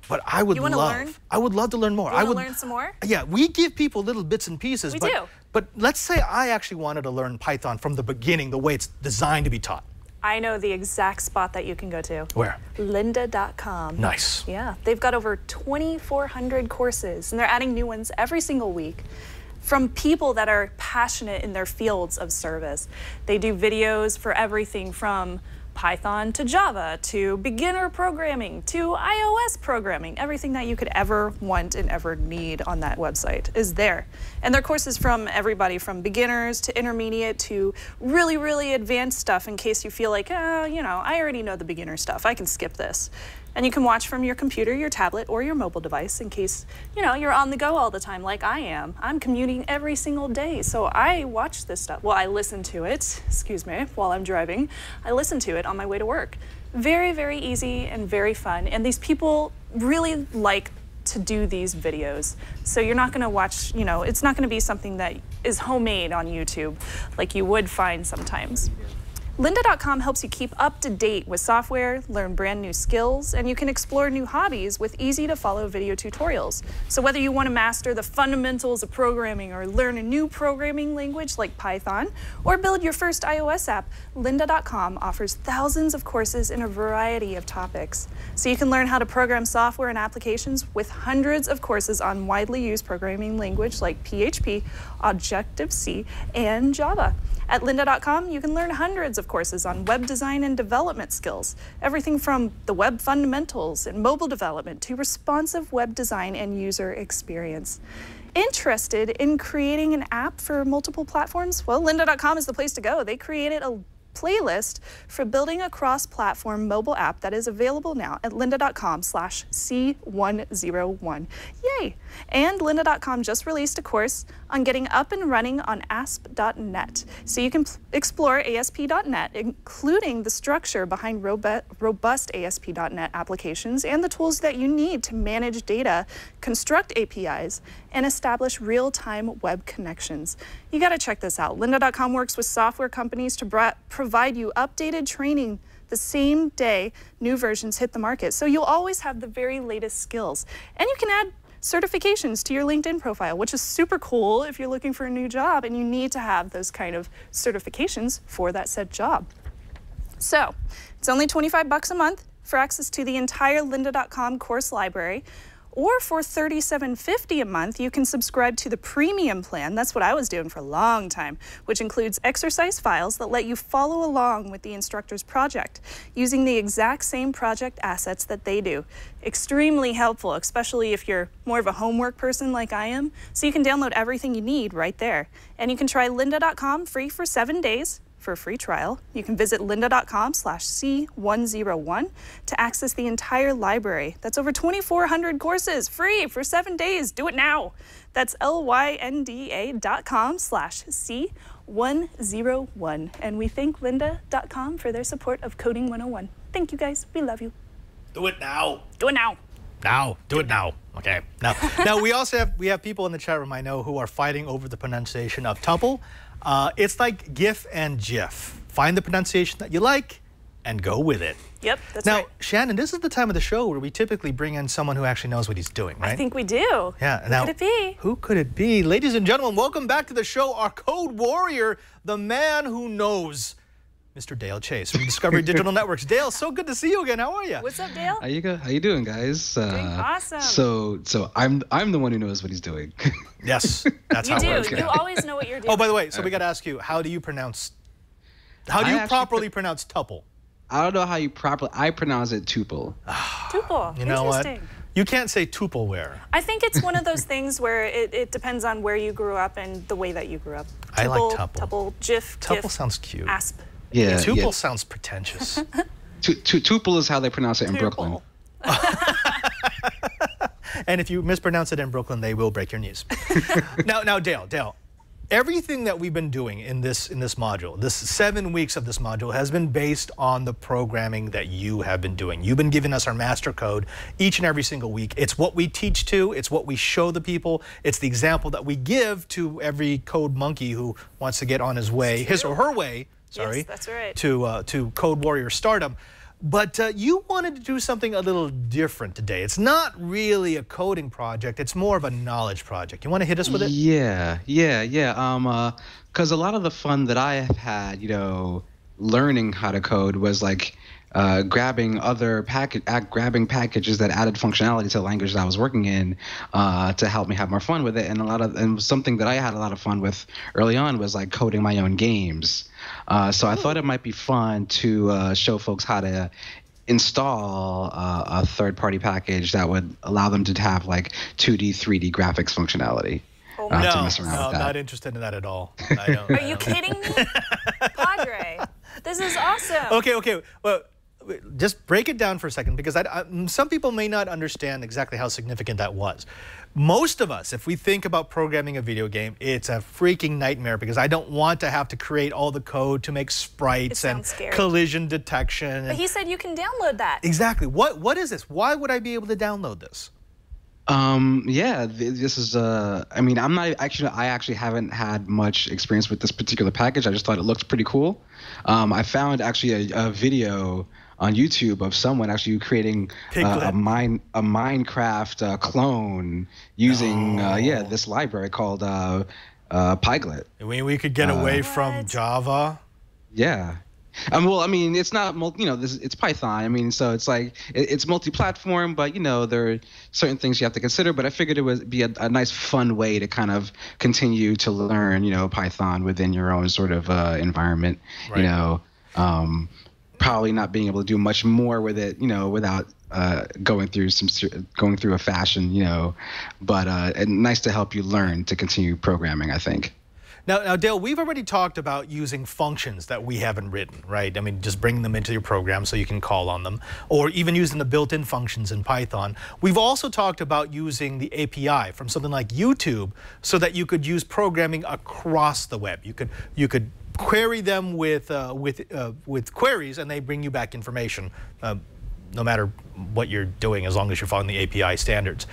Speaker 5: but I would I would love to learn more.
Speaker 1: I would learn some more?
Speaker 5: Yeah, we give people little bits and pieces.
Speaker 1: We do.
Speaker 5: But let's say I actually wanted to learn Python from the beginning, the way it's designed to be taught.
Speaker 1: I know the exact spot that you can go to.
Speaker 5: Where?
Speaker 1: Lynda.com.
Speaker 5: Nice.
Speaker 1: Yeah, they've got over 2,400 courses, and they're adding new ones every single week, from people that are passionate in their fields of service. They do videos for everything from Python to Java to beginner programming to iOS programming. Everything that you could ever want and ever need on that website is there. And their courses from everybody from beginners to intermediate to really, really advanced stuff in case you feel like, you know, I already know the beginner stuff. I can skip this. And you can watch from your computer, your tablet, or your mobile device in case, you know, you're on the go all the time like I am. I'm commuting every single day, so I watch this stuff. Well, I listen to it, excuse me, while I'm driving. I listen to it on my way to work. Very, very easy and very fun. And these people really like to do these videos. So you're not gonna watch, you know, it's not gonna be something that is homemade on YouTube like you would find sometimes. Lynda.com helps you keep up to date with software, learn brand new skills, and you can explore new hobbies with easy to follow video tutorials. So whether you want to master the fundamentals of programming or learn a new programming language like Python or build your first iOS app, Lynda.com offers thousands of courses in a variety of topics. So you can learn how to program software and applications with hundreds of courses on widely used programming language like PHP, Objective-C, and Java. At Lynda.com, you can learn hundreds of courses on web design and development skills, everything from the web fundamentals and mobile development to responsive web design and user experience. Interested in creating an app for multiple platforms? Well, Lynda.com is the place to go. They created a playlist for building a cross-platform mobile app that is available now at lynda.com/C101. Yay! And Lynda.com just released a course on getting up and running on ASP.NET. So you can explore ASP.NET, including the structure behind robust ASP.NET applications and the tools that you need to manage data, construct APIs, and establish real-time web connections. You gotta check this out. Lynda.com works with software companies to provide you updated training the same day new versions hit the market. So you'll always have the very latest skills. And you can add certifications to your LinkedIn profile, which is super cool if you're looking for a new job and you need to have those kind of certifications for that said job. So it's only 25 bucks a month for access to the entire Lynda.com course library. Or for $37.50 a month, you can subscribe to the premium plan. That's what I was doing for a long time, which includes exercise files that let you follow along with the instructor's project, using the exact same project assets that they do. Extremely helpful, especially if you're more of a homework person like I am. So you can download everything you need right there. And you can try Lynda.com free for 7 days. For a free trial. You can visit lynda.com/C101 to access the entire library. That's over 2,400 courses, free for 7 days. Do it now. That's lynda.com/C101. And we thank lynda.com for their support of Coding 101. Thank you guys. We love you.
Speaker 5: Do it now.
Speaker 1: Do it now.
Speaker 5: Now. Do it now. Okay. Now we also have people in the chat room I know who are fighting over the pronunciation of tuple. It's like GIF and GIF. Find the pronunciation that you like and go with it.
Speaker 1: Yep, that's
Speaker 5: right.
Speaker 1: Now,
Speaker 5: Shannon, this is the time of the show where we typically bring in someone who actually knows what he's doing, right?
Speaker 1: I think we do.
Speaker 5: Yeah.
Speaker 1: Who could it be?
Speaker 5: Who could it be? Ladies and gentlemen, welcome back to the show, our code warrior, the man who knows, Mr. Dale Chase from Discovery Digital Networks. Dale, so good to see you again. How are you?
Speaker 1: What's up, Dale?
Speaker 6: How you doing, guys?
Speaker 1: Doing awesome.
Speaker 6: So I'm the one who knows what he's doing.
Speaker 5: Yes, that's how it works.
Speaker 1: You always know what you're doing.
Speaker 5: Oh, by the way, so we got to ask you, how do you pronounce properly pronounce tuple?
Speaker 6: I don't know how you I pronounce it tuple.
Speaker 1: Tuple.
Speaker 5: You know what?
Speaker 1: Interesting.
Speaker 5: You can't say tupleware.
Speaker 1: I think it's one of those things where it depends on where you grew up and the way that you grew up.
Speaker 5: I like tuple.
Speaker 1: Tuple, GIF,
Speaker 5: Tuple
Speaker 1: GIF,
Speaker 5: sounds cute.
Speaker 1: ASP.
Speaker 6: Yeah.
Speaker 5: Tuple sounds pretentious.
Speaker 6: Tuple is how they pronounce it in Brooklyn.
Speaker 5: And if you mispronounce it in Brooklyn, they will break your knees. Now, Dale, everything that we've been doing in this module, this 7 weeks of this module, has been based on the programming that you have been doing. You've been giving us our master code each and every single week. It's what we teach to. It's what we show the people. It's the example that we give to every code monkey who wants to get on his way, his or her way. Sorry,
Speaker 1: yes, that's right.
Speaker 5: To Code Warrior stardom. But you wanted to do something a little different today. It's not really a coding project. It's more of a knowledge project. You want to hit us with it?
Speaker 6: Yeah. Because a lot of the fun that I have had, learning how to code was like grabbing grabbing packages that added functionality to the language that I was working in to help me have more fun with it. And something that I had a lot of fun with early on was like coding my own games. So I thought it might be fun to show folks how to install a third-party package that would allow them to have like 2D, 3D graphics functionality.
Speaker 1: Oh
Speaker 6: to
Speaker 1: my
Speaker 6: mess around
Speaker 5: No,
Speaker 6: with
Speaker 5: I'm
Speaker 6: that.
Speaker 5: not interested in that at all. I don't,
Speaker 1: Are you kidding me? Padre, this is awesome.
Speaker 5: Okay. Well, just break it down for a second, because some people may not understand exactly how significant that was. Most of us, if we think about programming a video game, it's a freaking nightmare, because I don't want to have to create all the code to make sprites and
Speaker 1: scary.
Speaker 5: collision detection.
Speaker 1: But he said you can download that.
Speaker 5: Exactly. What is this? Why would I be able to download this?
Speaker 6: Yeah, this is, I mean, I actually haven't had much experience with this particular package. I just thought it looked pretty cool. I found actually a video on YouTube of someone actually creating a Minecraft clone using, this library called Pyglet.
Speaker 5: We could get away from Java.
Speaker 6: Yeah. Well, I mean, it's not, it's Python. I mean, so it's like, it's multi-platform, but, there are certain things you have to consider. But I figured it would be a nice, fun way to kind of continue to learn, Python within your own sort of environment,
Speaker 5: Right.
Speaker 6: Probably not being able to do much more with it, without going through a fashion, but and nice to help you learn to continue programming, I think.
Speaker 5: Now, Dale, we've already talked about using functions that we haven't written, right? I mean, just bringing them into your program so you can call on them, or even using the built-in functions in Python. We've also talked about using the API from something like YouTube so that you could use programming across the web. You could query them with queries, and they bring you back information, no matter what you're doing, as long as you're following the API standards.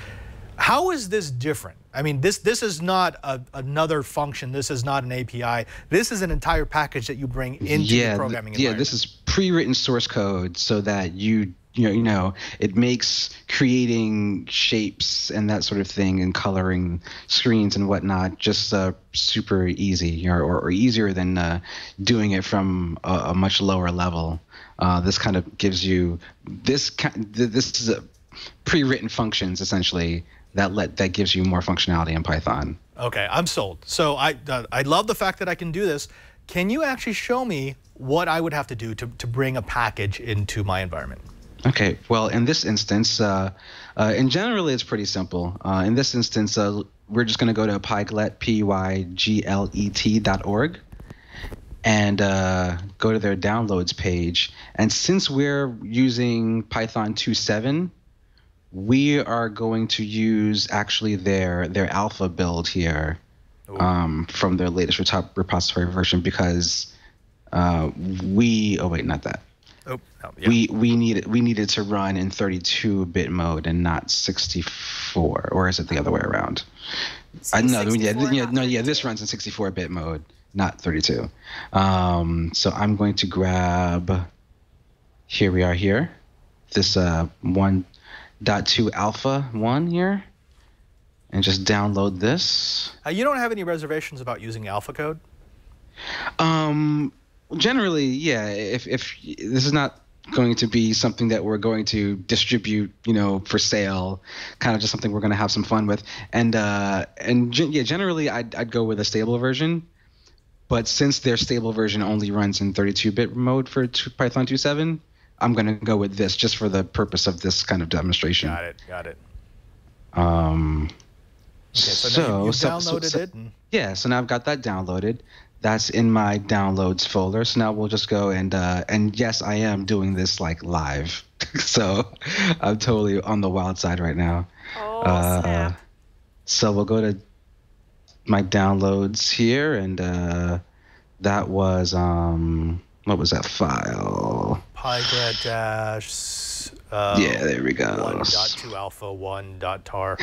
Speaker 5: How is this different? I mean, this is not another function. This is not an API. This is an entire package that you bring into the programming environment.
Speaker 6: Yeah, this is pre-written source code so that it makes creating shapes and that sort of thing and coloring screens and whatnot just super easy, or easier than doing it from a much lower level. This kind of gives you this is pre-written functions essentially that gives you more functionality in Python.
Speaker 5: Okay, I'm sold. So I love the fact that I can do this. Can you actually show me what I would have to do to bring a package into my environment?
Speaker 6: Okay, well, in this instance, and generally it's pretty simple. In this instance, we're just going to go to Pyglet, pyglet.org, and go to their downloads page. And since we're using Python 2.7, we are going to use actually their alpha build here from their latest repository version, because not that.
Speaker 5: Oh, no, yeah.
Speaker 6: We needed to run in 32-bit mode and not 64, or is it the other way around? This runs in 64-bit mode, not 32. So I'm going to grab. Here we are here. This 1.2 alpha 1 here, and just download this.
Speaker 5: You don't have any reservations about using alpha code?
Speaker 6: Generally, yeah. If this is not going to be something that we're going to distribute, for sale, kind of just something we're going to have some fun with, generally I'd go with a stable version. But since their stable version only runs in 32-bit mode for Python 2.7, I'm going to go with this just for the purpose of this kind of demonstration.
Speaker 5: Got it.
Speaker 6: Okay,
Speaker 5: so you've downloaded it.
Speaker 6: Yeah, so now I've got that downloaded. That's in my downloads folder. So now we'll just go and yes, I am doing this like live. So I'm totally on the wild side right now.
Speaker 1: Oh, snap.
Speaker 6: So we'll go to my downloads here, and that was what was that file?
Speaker 5: Pyglet
Speaker 6: yeah, there we go.
Speaker 5: 1.2 alpha 1.tar.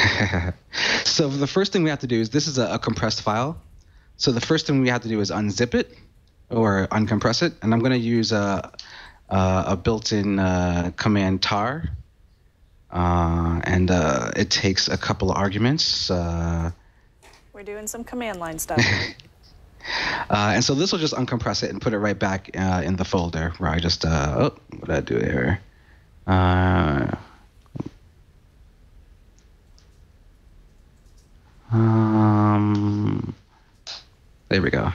Speaker 6: So the first thing we have to do is, this is a compressed file. So the first thing we have to do is unzip it or uncompress it, and I'm going to use a built-in command tar, and it takes a couple of arguments.
Speaker 1: We're doing some command line stuff.
Speaker 6: And so this will just uncompress it and put it right back in the folder where I just, what did I do here? There we go.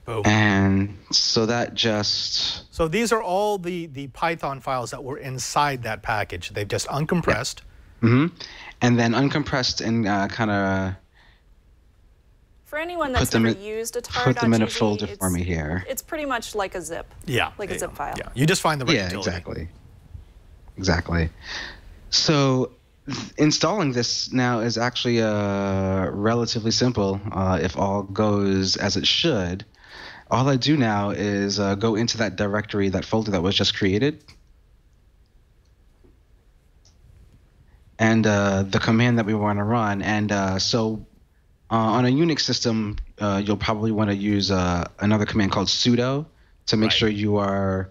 Speaker 5: Boom.
Speaker 6: And so that just...
Speaker 5: So these are all the Python files that were inside that package. They've just uncompressed.
Speaker 6: Yeah. Mm-hmm. And then uncompressed and kind of...
Speaker 1: For anyone that's never used a tar.gg,
Speaker 6: put them in a folder for me here.
Speaker 1: It's pretty much like a zip.
Speaker 5: Yeah.
Speaker 1: Like a zip file.
Speaker 5: Yeah. You just find the right utility.
Speaker 6: Exactly. Exactly. So installing this now is actually relatively simple if all goes as it should. All I do now is go into that directory, that folder that was just created. And the command that we want to run. And so on a Unix system, you'll probably want to use another command called sudo to make sure you are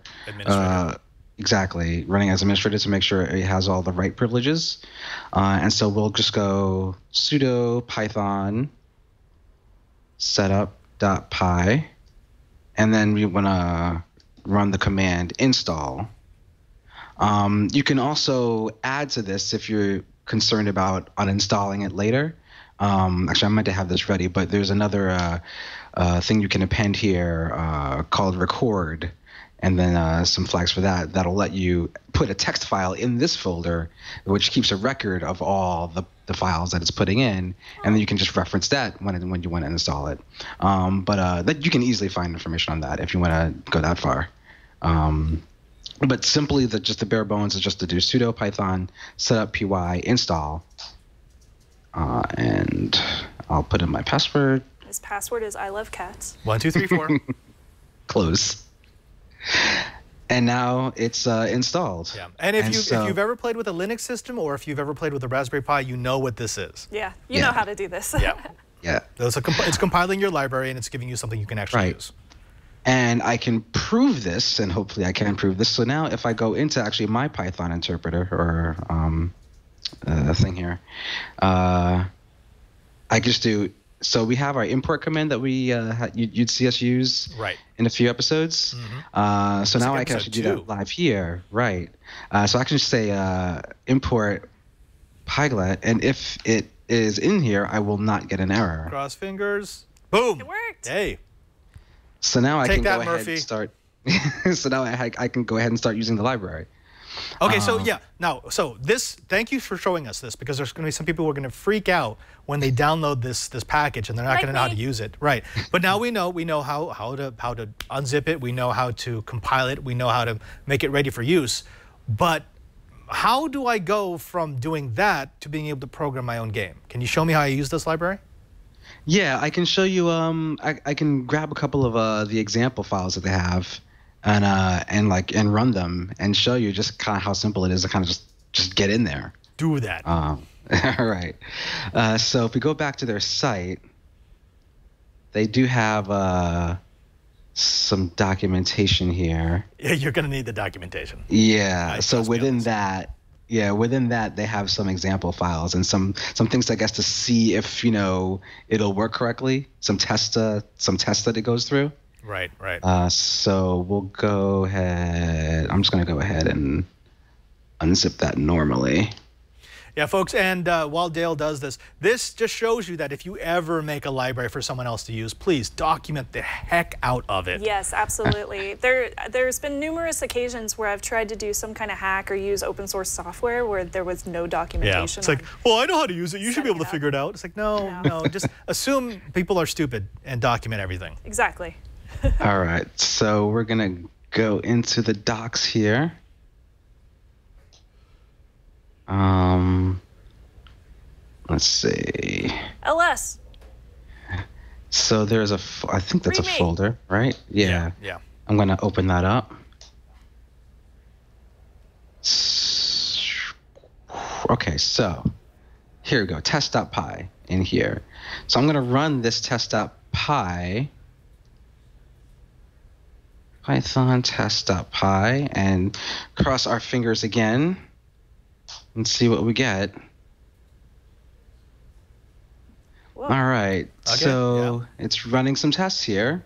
Speaker 6: exactly running as administrator, to make sure it has all the right privileges. And so we'll just go sudo python setup.py, and then we want to run the command install. You can also add to this if you're concerned about uninstalling it later. Actually, I meant to have this ready, but there's another thing you can append here called record, and then some flags for that. That'll let you put a text file in this folder, which keeps a record of all the files that it's putting in, and then you can just reference that when you want to install it. But that you can easily find information on that if you want to go that far. But simply, just the bare bones is just to do sudo python setup py install. And I'll put in my password.
Speaker 1: His password is I love cats.
Speaker 5: 1, 2, 3, 4.
Speaker 6: Close. And now it's installed.
Speaker 5: Yeah. And if you've ever played with a Linux system, or if you've ever played with a Raspberry Pi, you know what this is.
Speaker 1: Yeah, you know how to do this.
Speaker 5: Yeah.
Speaker 6: Yeah.
Speaker 5: It's compiling your library, and it's giving you something you can actually use.
Speaker 6: And I can prove this, and hopefully I can prove this. So now if I go into actually my Python interpreter, or thing here, I just do... So we have our import command that you'd see us use in a few episodes. Mm-hmm. So now I can actually do that live here. Right. So I can just say import Pyglet, and if it is in here, I will not get an error.
Speaker 5: Cross fingers. Boom.
Speaker 1: It worked.
Speaker 5: Hey.
Speaker 6: So now I can go ahead
Speaker 5: Murphy.
Speaker 6: and start... so now I can go ahead and start using the library.
Speaker 5: Okay, so yeah, now, so this, thank you for showing us this, because there's going to be some people who are going to freak out when they download this package, and they're not going to know how to use it. Right. But now we know how to unzip it, we know how to compile it, we know how to make it ready for use. But how do I go from doing that to being able to program my own game? Can you show me how I use this library?
Speaker 6: Yeah, I can show you. I can grab a couple of the example files that they have, and run them and show you just kind of how simple it is to kind of just get in there.
Speaker 5: Do that.
Speaker 6: All right. So if we go back to their site, they do have some documentation here.
Speaker 5: Yeah, you're going to need the documentation.
Speaker 6: Yeah. So within that, they have some example files and some things, I guess, to see if it'll work correctly. Some tests that it goes through.
Speaker 5: Right.
Speaker 6: So we'll go ahead. I'm just going to go ahead and unzip that normally.
Speaker 5: Yeah, folks, and while Dale does this, this just shows you that if you ever make a library for someone else to use, please document the heck out of it.
Speaker 1: Yes, absolutely. There's been numerous occasions where I've tried to do some kind of hack or use open source software where there was no documentation.
Speaker 5: Yeah, it's like, well, I know how to use it. You should be able to figure it out. It's like, no, just assume people are stupid and document everything.
Speaker 1: Exactly.
Speaker 6: All right, so we're going to go into the docs here. Let's see.
Speaker 1: LS.
Speaker 6: So there's I think that's a folder, right? Yeah. I'm going to open that up. Okay, so here we go, test.py in here. So I'm going to run this test.py, Python test.py, and cross our fingers again and see what we get.
Speaker 1: Whoa.
Speaker 6: All right. So it's running some tests here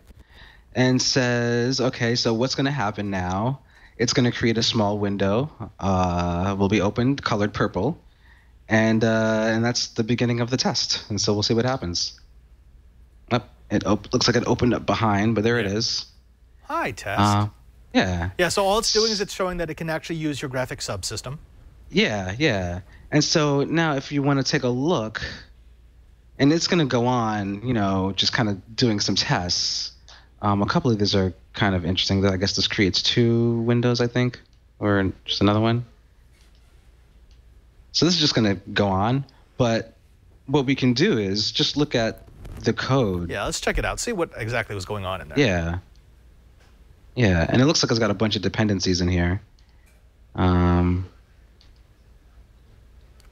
Speaker 6: and says, okay, so what's going to happen now? It's going to create a small window. Will be opened, colored purple. And that's the beginning of the test. And so we'll see what happens. Looks like it opened up behind, but there it is.
Speaker 5: Hi, test.
Speaker 6: Yeah.
Speaker 5: Yeah, so all it's doing is it's showing that it can actually use your graphic subsystem.
Speaker 6: Yeah. And so now if you want to take a look, and it's going to go on, just kind of doing some tests. A couple of these are kind of interesting. I guess this creates 2 windows, I think, or just another one. So this is just going to go on, but what we can do is just look at the code.
Speaker 5: Yeah, let's check it out. See what exactly was going on in there.
Speaker 6: Yeah, and it looks like it's got a bunch of dependencies in here.
Speaker 5: Whoa.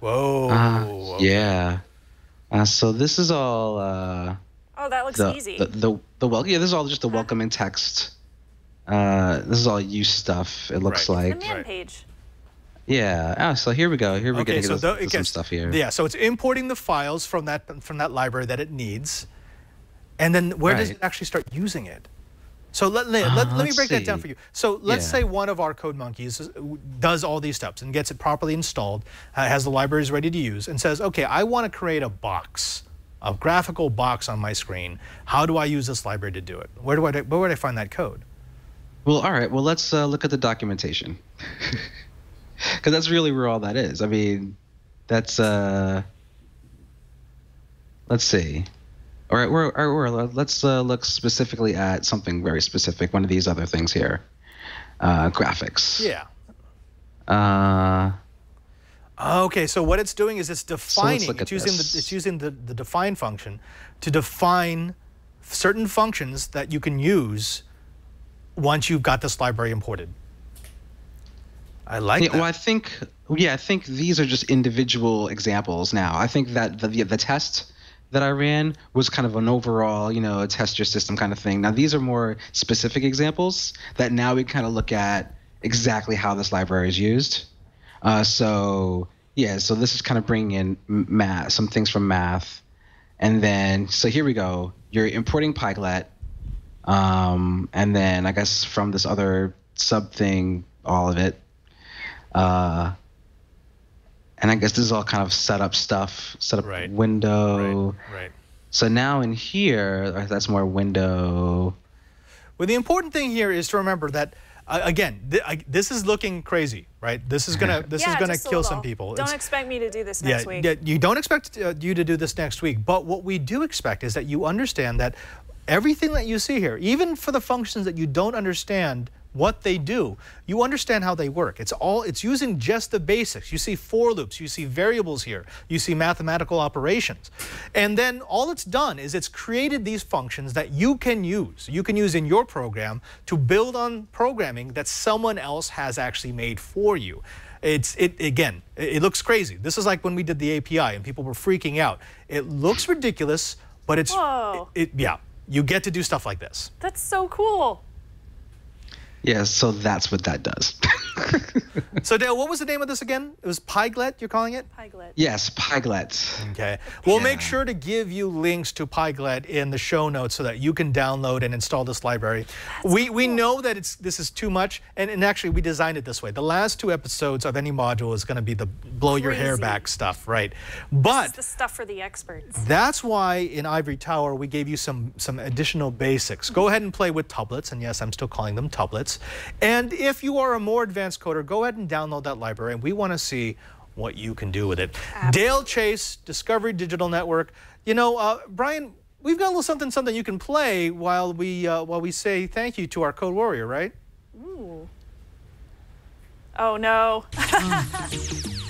Speaker 5: Okay.
Speaker 6: Yeah. So this is all.
Speaker 1: Oh, that looks easy.
Speaker 6: This is all just the welcome and text. This is all use stuff. It looks like.
Speaker 1: The man page.
Speaker 6: Yeah. So here we go. Here we go. Some stuff here.
Speaker 5: Yeah. So it's importing the files from that library that it needs, and then where does it actually start using it? So let me break that down for you. So let's say one of our code monkeys does all these steps and gets it properly installed, has the libraries ready to use, and says, okay, I want to create a box, a graphical box on my screen. How do I use this library to do it? Where would I find that code?
Speaker 6: Well, all right. Well, let's look at the documentation. Because that's really where all that is. I mean, that's, let's see. All right, let's look specifically at something very specific, one of these other things here. Graphics.
Speaker 5: Yeah. Okay, so what it's doing is it's defining, it's using the define function to define certain functions that you can use once you've got this library imported. I like that.
Speaker 6: Well, I think these are just individual examples now. I think that the test that I ran was kind of an overall, test your system kind of thing. Now, these are more specific examples that now we kind of look at exactly how this library is used. So this is kind of bringing in math, some things from math. And then, so here we go. You're importing Pyglet. And then I guess from this other sub thing, all of it. And I guess this is all kind of setup stuff, window.
Speaker 5: Right.
Speaker 6: So now in here, that's more window.
Speaker 5: Well, the important thing here is to remember that, again, this is looking crazy, right? This is gonna kill some people.
Speaker 1: Don't expect me to do this next week.
Speaker 5: Yeah, you don't expect you to do this next week. But what we do expect is that you understand that everything that you see here, even for the functions that you don't understand what they do, you understand how they work. It's using just the basics. You see for loops, you see variables here, you see mathematical operations. And then all it's done is it's created these functions that you can use. You can use in your program to build on programming that someone else has actually made for you. Again, it looks crazy. This is like when we did the API and people were freaking out. It looks ridiculous, but it's, you get to do stuff like this.
Speaker 1: That's so cool.
Speaker 6: Yeah, so that's what that does.
Speaker 5: So Dale, what was the name of this again? It was Pyglet, you're calling it?
Speaker 1: Pyglet.
Speaker 6: Yes, Pyglet.
Speaker 5: Okay. We'll make sure to give you links to Pyglet in the show notes so that you can download and install this library. We know that this is too much, and actually we designed it this way. The last 2 episodes of any module is going to be the blow your hair back stuff, right? But
Speaker 1: this is the stuff for the experts.
Speaker 5: That's why in Ivory Tower we gave you some additional basics. Go ahead and play with tuplets, and yes, I'm still calling them tuplets. And if you are a more advanced coder, go ahead and download that library, and we want to see what you can do with it. Absolutely. Dale Chase, Discovery Digital Network. Brian, we've got a little something you can play while we say thank you to our code warrior, right?
Speaker 1: Ooh. Oh no.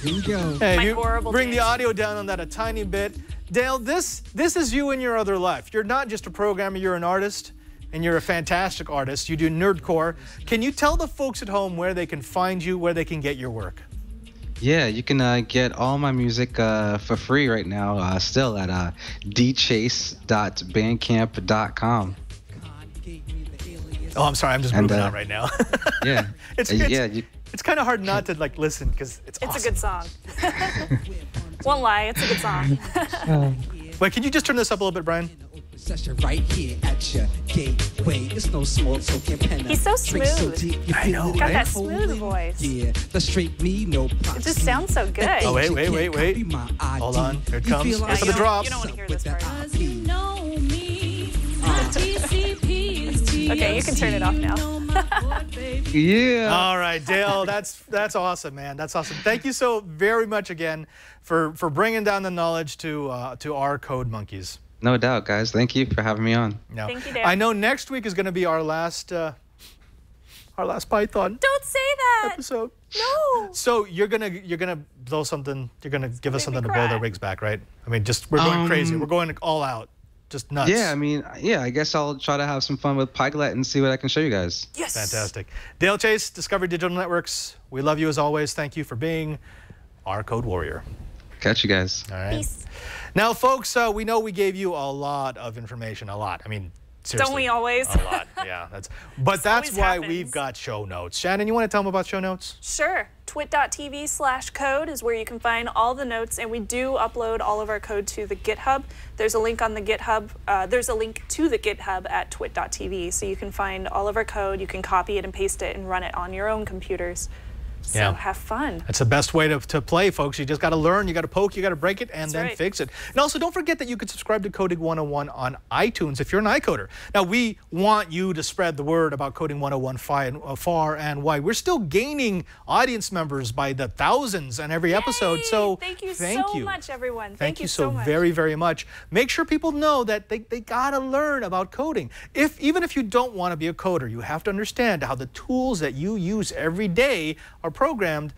Speaker 5: Here we go. Hey, bring the audio down on that a tiny bit. Dale, this is you in your other life. You're not just a programmer, you're an artist. And you're a fantastic artist. You do nerdcore. Can you tell the folks at home where they can find you, where they can get your work?
Speaker 6: Yeah, you can get all my music for free right now, still at dchase.bandcamp.com.
Speaker 5: Oh, I'm sorry, I'm just moving on right now.
Speaker 6: Yeah.
Speaker 5: It's kind of hard not to listen because it's awesome.
Speaker 1: It's a good song. Won't lie, it's a good song.
Speaker 5: Wait, can you just turn this up a little bit, Brian?
Speaker 7: Session right here at your gateway. It's no small token pen.
Speaker 1: He's so smooth.
Speaker 5: I know,
Speaker 1: Got
Speaker 5: right?
Speaker 1: that smooth voice.
Speaker 7: Yeah, the straight me, no props.
Speaker 1: It just sounds so good.
Speaker 5: Oh, wait. Hold on. Here it comes. Wait for the drop.
Speaker 1: You don't want to hear this part.
Speaker 7: Okay,
Speaker 1: Okay, you can turn it off now.
Speaker 6: Yeah.
Speaker 5: All right, Dale, that's awesome, man. That's awesome. Thank you so very much again for bringing down the knowledge to our code monkeys.
Speaker 6: No doubt, guys. Thank you for having me on.
Speaker 5: No.
Speaker 1: Thank you, Dale.
Speaker 5: I know next week is going to be our last Python
Speaker 1: Don't say that.
Speaker 5: episode.
Speaker 1: No.
Speaker 5: So you're gonna blow something. You're gonna give us
Speaker 1: Make me
Speaker 5: something to blow
Speaker 1: cry.
Speaker 5: the rigs back, right? I mean, we're going crazy. We're going all out, just nuts.
Speaker 6: Yeah, I mean, I guess I'll try to have some fun with Pikelet and see what I can show you guys.
Speaker 1: Yes.
Speaker 5: Fantastic. Dale Chase, Discovery Digital Networks. We love you as always. Thank you for being our code warrior.
Speaker 6: Catch you guys.
Speaker 5: All right.
Speaker 1: Peace.
Speaker 5: Now, folks, we know we gave you a lot of information. A lot. I mean, seriously.
Speaker 1: Don't we always?
Speaker 5: A lot. Yeah. That's
Speaker 1: always
Speaker 5: why
Speaker 1: happens.
Speaker 5: we've got show notes. Shannon, you want to tell them about show notes?
Speaker 1: Sure. twit.tv/code is where you can find all the notes, and we do upload all of our code to the GitHub. There's a link on the GitHub. There's a link to the GitHub at twit.tv, so you can find all of our code. You can copy it and paste it and run it on your own computers. So
Speaker 5: Yeah.
Speaker 1: have fun.
Speaker 5: That's the best way to play, folks. You just got to learn, you got to poke, you got to break it, and
Speaker 1: That's
Speaker 5: then
Speaker 1: right.
Speaker 5: fix it. And also, don't forget that you can subscribe to Coding 101 on iTunes if you're an iCoder. Now, we want you to spread the word about Coding 101 far and wide. We're still gaining audience members by the thousands on every episode.
Speaker 1: Yay!
Speaker 5: So
Speaker 1: thank you so much, everyone.
Speaker 5: Thank you
Speaker 1: so much.
Speaker 5: very, very much. Make sure people know that they got to learn about coding. Even if you don't want to be a coder, you have to understand how the tools that you use every day are programmed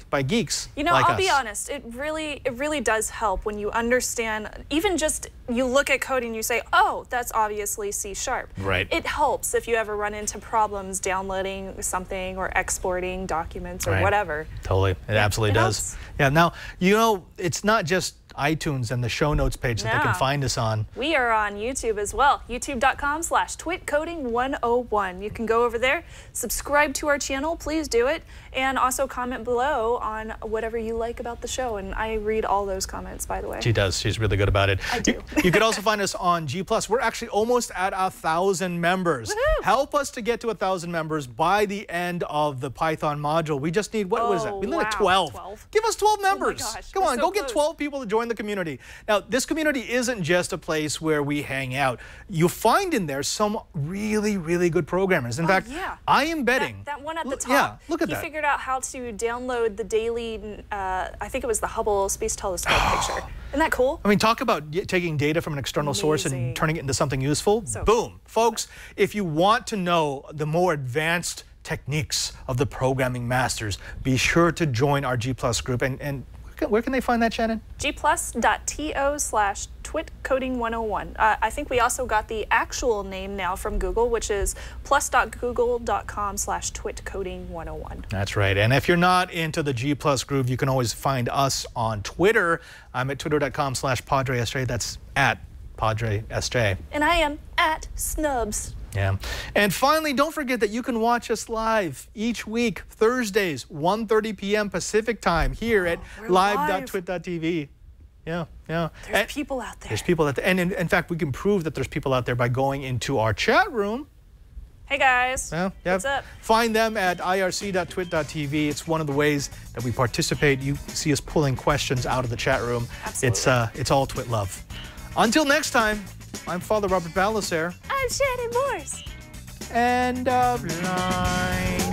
Speaker 5: by geeks
Speaker 1: You know,
Speaker 5: like
Speaker 1: I'll
Speaker 5: us.
Speaker 1: be honest, it really does help when you understand, even just you look at code and you say, oh, that's obviously C#.
Speaker 5: Right.
Speaker 1: It helps if you ever run into problems downloading something or exporting documents or
Speaker 5: Right.
Speaker 1: whatever.
Speaker 5: Totally. It absolutely
Speaker 1: it
Speaker 5: does.
Speaker 1: helps.
Speaker 5: Yeah, now, you know, it's not just iTunes and the show notes page that they can
Speaker 1: No.
Speaker 5: find us on.
Speaker 1: We are on YouTube as well, youtube.com/twitcoding101. You can go over there, subscribe to our channel, please do it, and also comment below on whatever you like about the show. And I read all those comments, by the way.
Speaker 5: She does. She's really good about it.
Speaker 1: I do.
Speaker 5: You can also find us on G+. We're actually almost at 1,000 members.
Speaker 1: Woohoo!
Speaker 5: Help us to get to 1,000 members by the end of the Python module. We just need, what was that? We need
Speaker 1: wow.
Speaker 5: 12.
Speaker 1: 12.
Speaker 5: Give us 12 members.
Speaker 1: gosh,
Speaker 5: Come
Speaker 1: we're
Speaker 5: on,
Speaker 1: so
Speaker 5: go get
Speaker 1: close.
Speaker 5: 12 people to join the community. Now, this community isn't just a place where we hang out. You'll find in there some really, really good programmers. In fact,
Speaker 1: yeah.
Speaker 5: I am betting.
Speaker 1: That one at the top.
Speaker 5: Yeah, look at
Speaker 1: he
Speaker 5: that.
Speaker 1: figured out how to download the daily, I think it was the Hubble Space Telescope picture. Isn't that cool?
Speaker 5: I mean, talk about taking data from an external source and
Speaker 1: Amazing.
Speaker 5: turning it into something useful.
Speaker 1: So
Speaker 5: Boom. Folks, if you want to know the more advanced techniques of the programming masters, be sure to join our G+ group. And where can they find that, Shannon?
Speaker 1: gplus.to/twitcoding101. I think we also got the actual name now from Google, which is plus.google.com/twitcoding101.
Speaker 5: That's right. And if you're not into the G+ group, you can always find us on Twitter. I'm at twitter.com/PadreSJ. That's at PadreSJ.
Speaker 1: And I am at Snubs.
Speaker 5: Yeah. And finally, don't forget that you can watch us live each week, Thursdays, 1:30 p.m. Pacific time here at
Speaker 1: we're
Speaker 5: live.twit.tv. Yeah, yeah.
Speaker 1: There's people out there.
Speaker 5: There's people out there. And in fact, we can prove that there's people out there by going into our chat room.
Speaker 1: Hey guys.
Speaker 5: Yeah, yeah.
Speaker 1: What's up?
Speaker 5: Find them at irc.twit.tv. It's one of the ways that we participate. You see us pulling questions out of the chat room.
Speaker 1: Absolutely.
Speaker 5: It's all Twit love. Until next time, I'm Father Robert Ballecer.
Speaker 1: I'm Shannon Morse.
Speaker 5: And blind.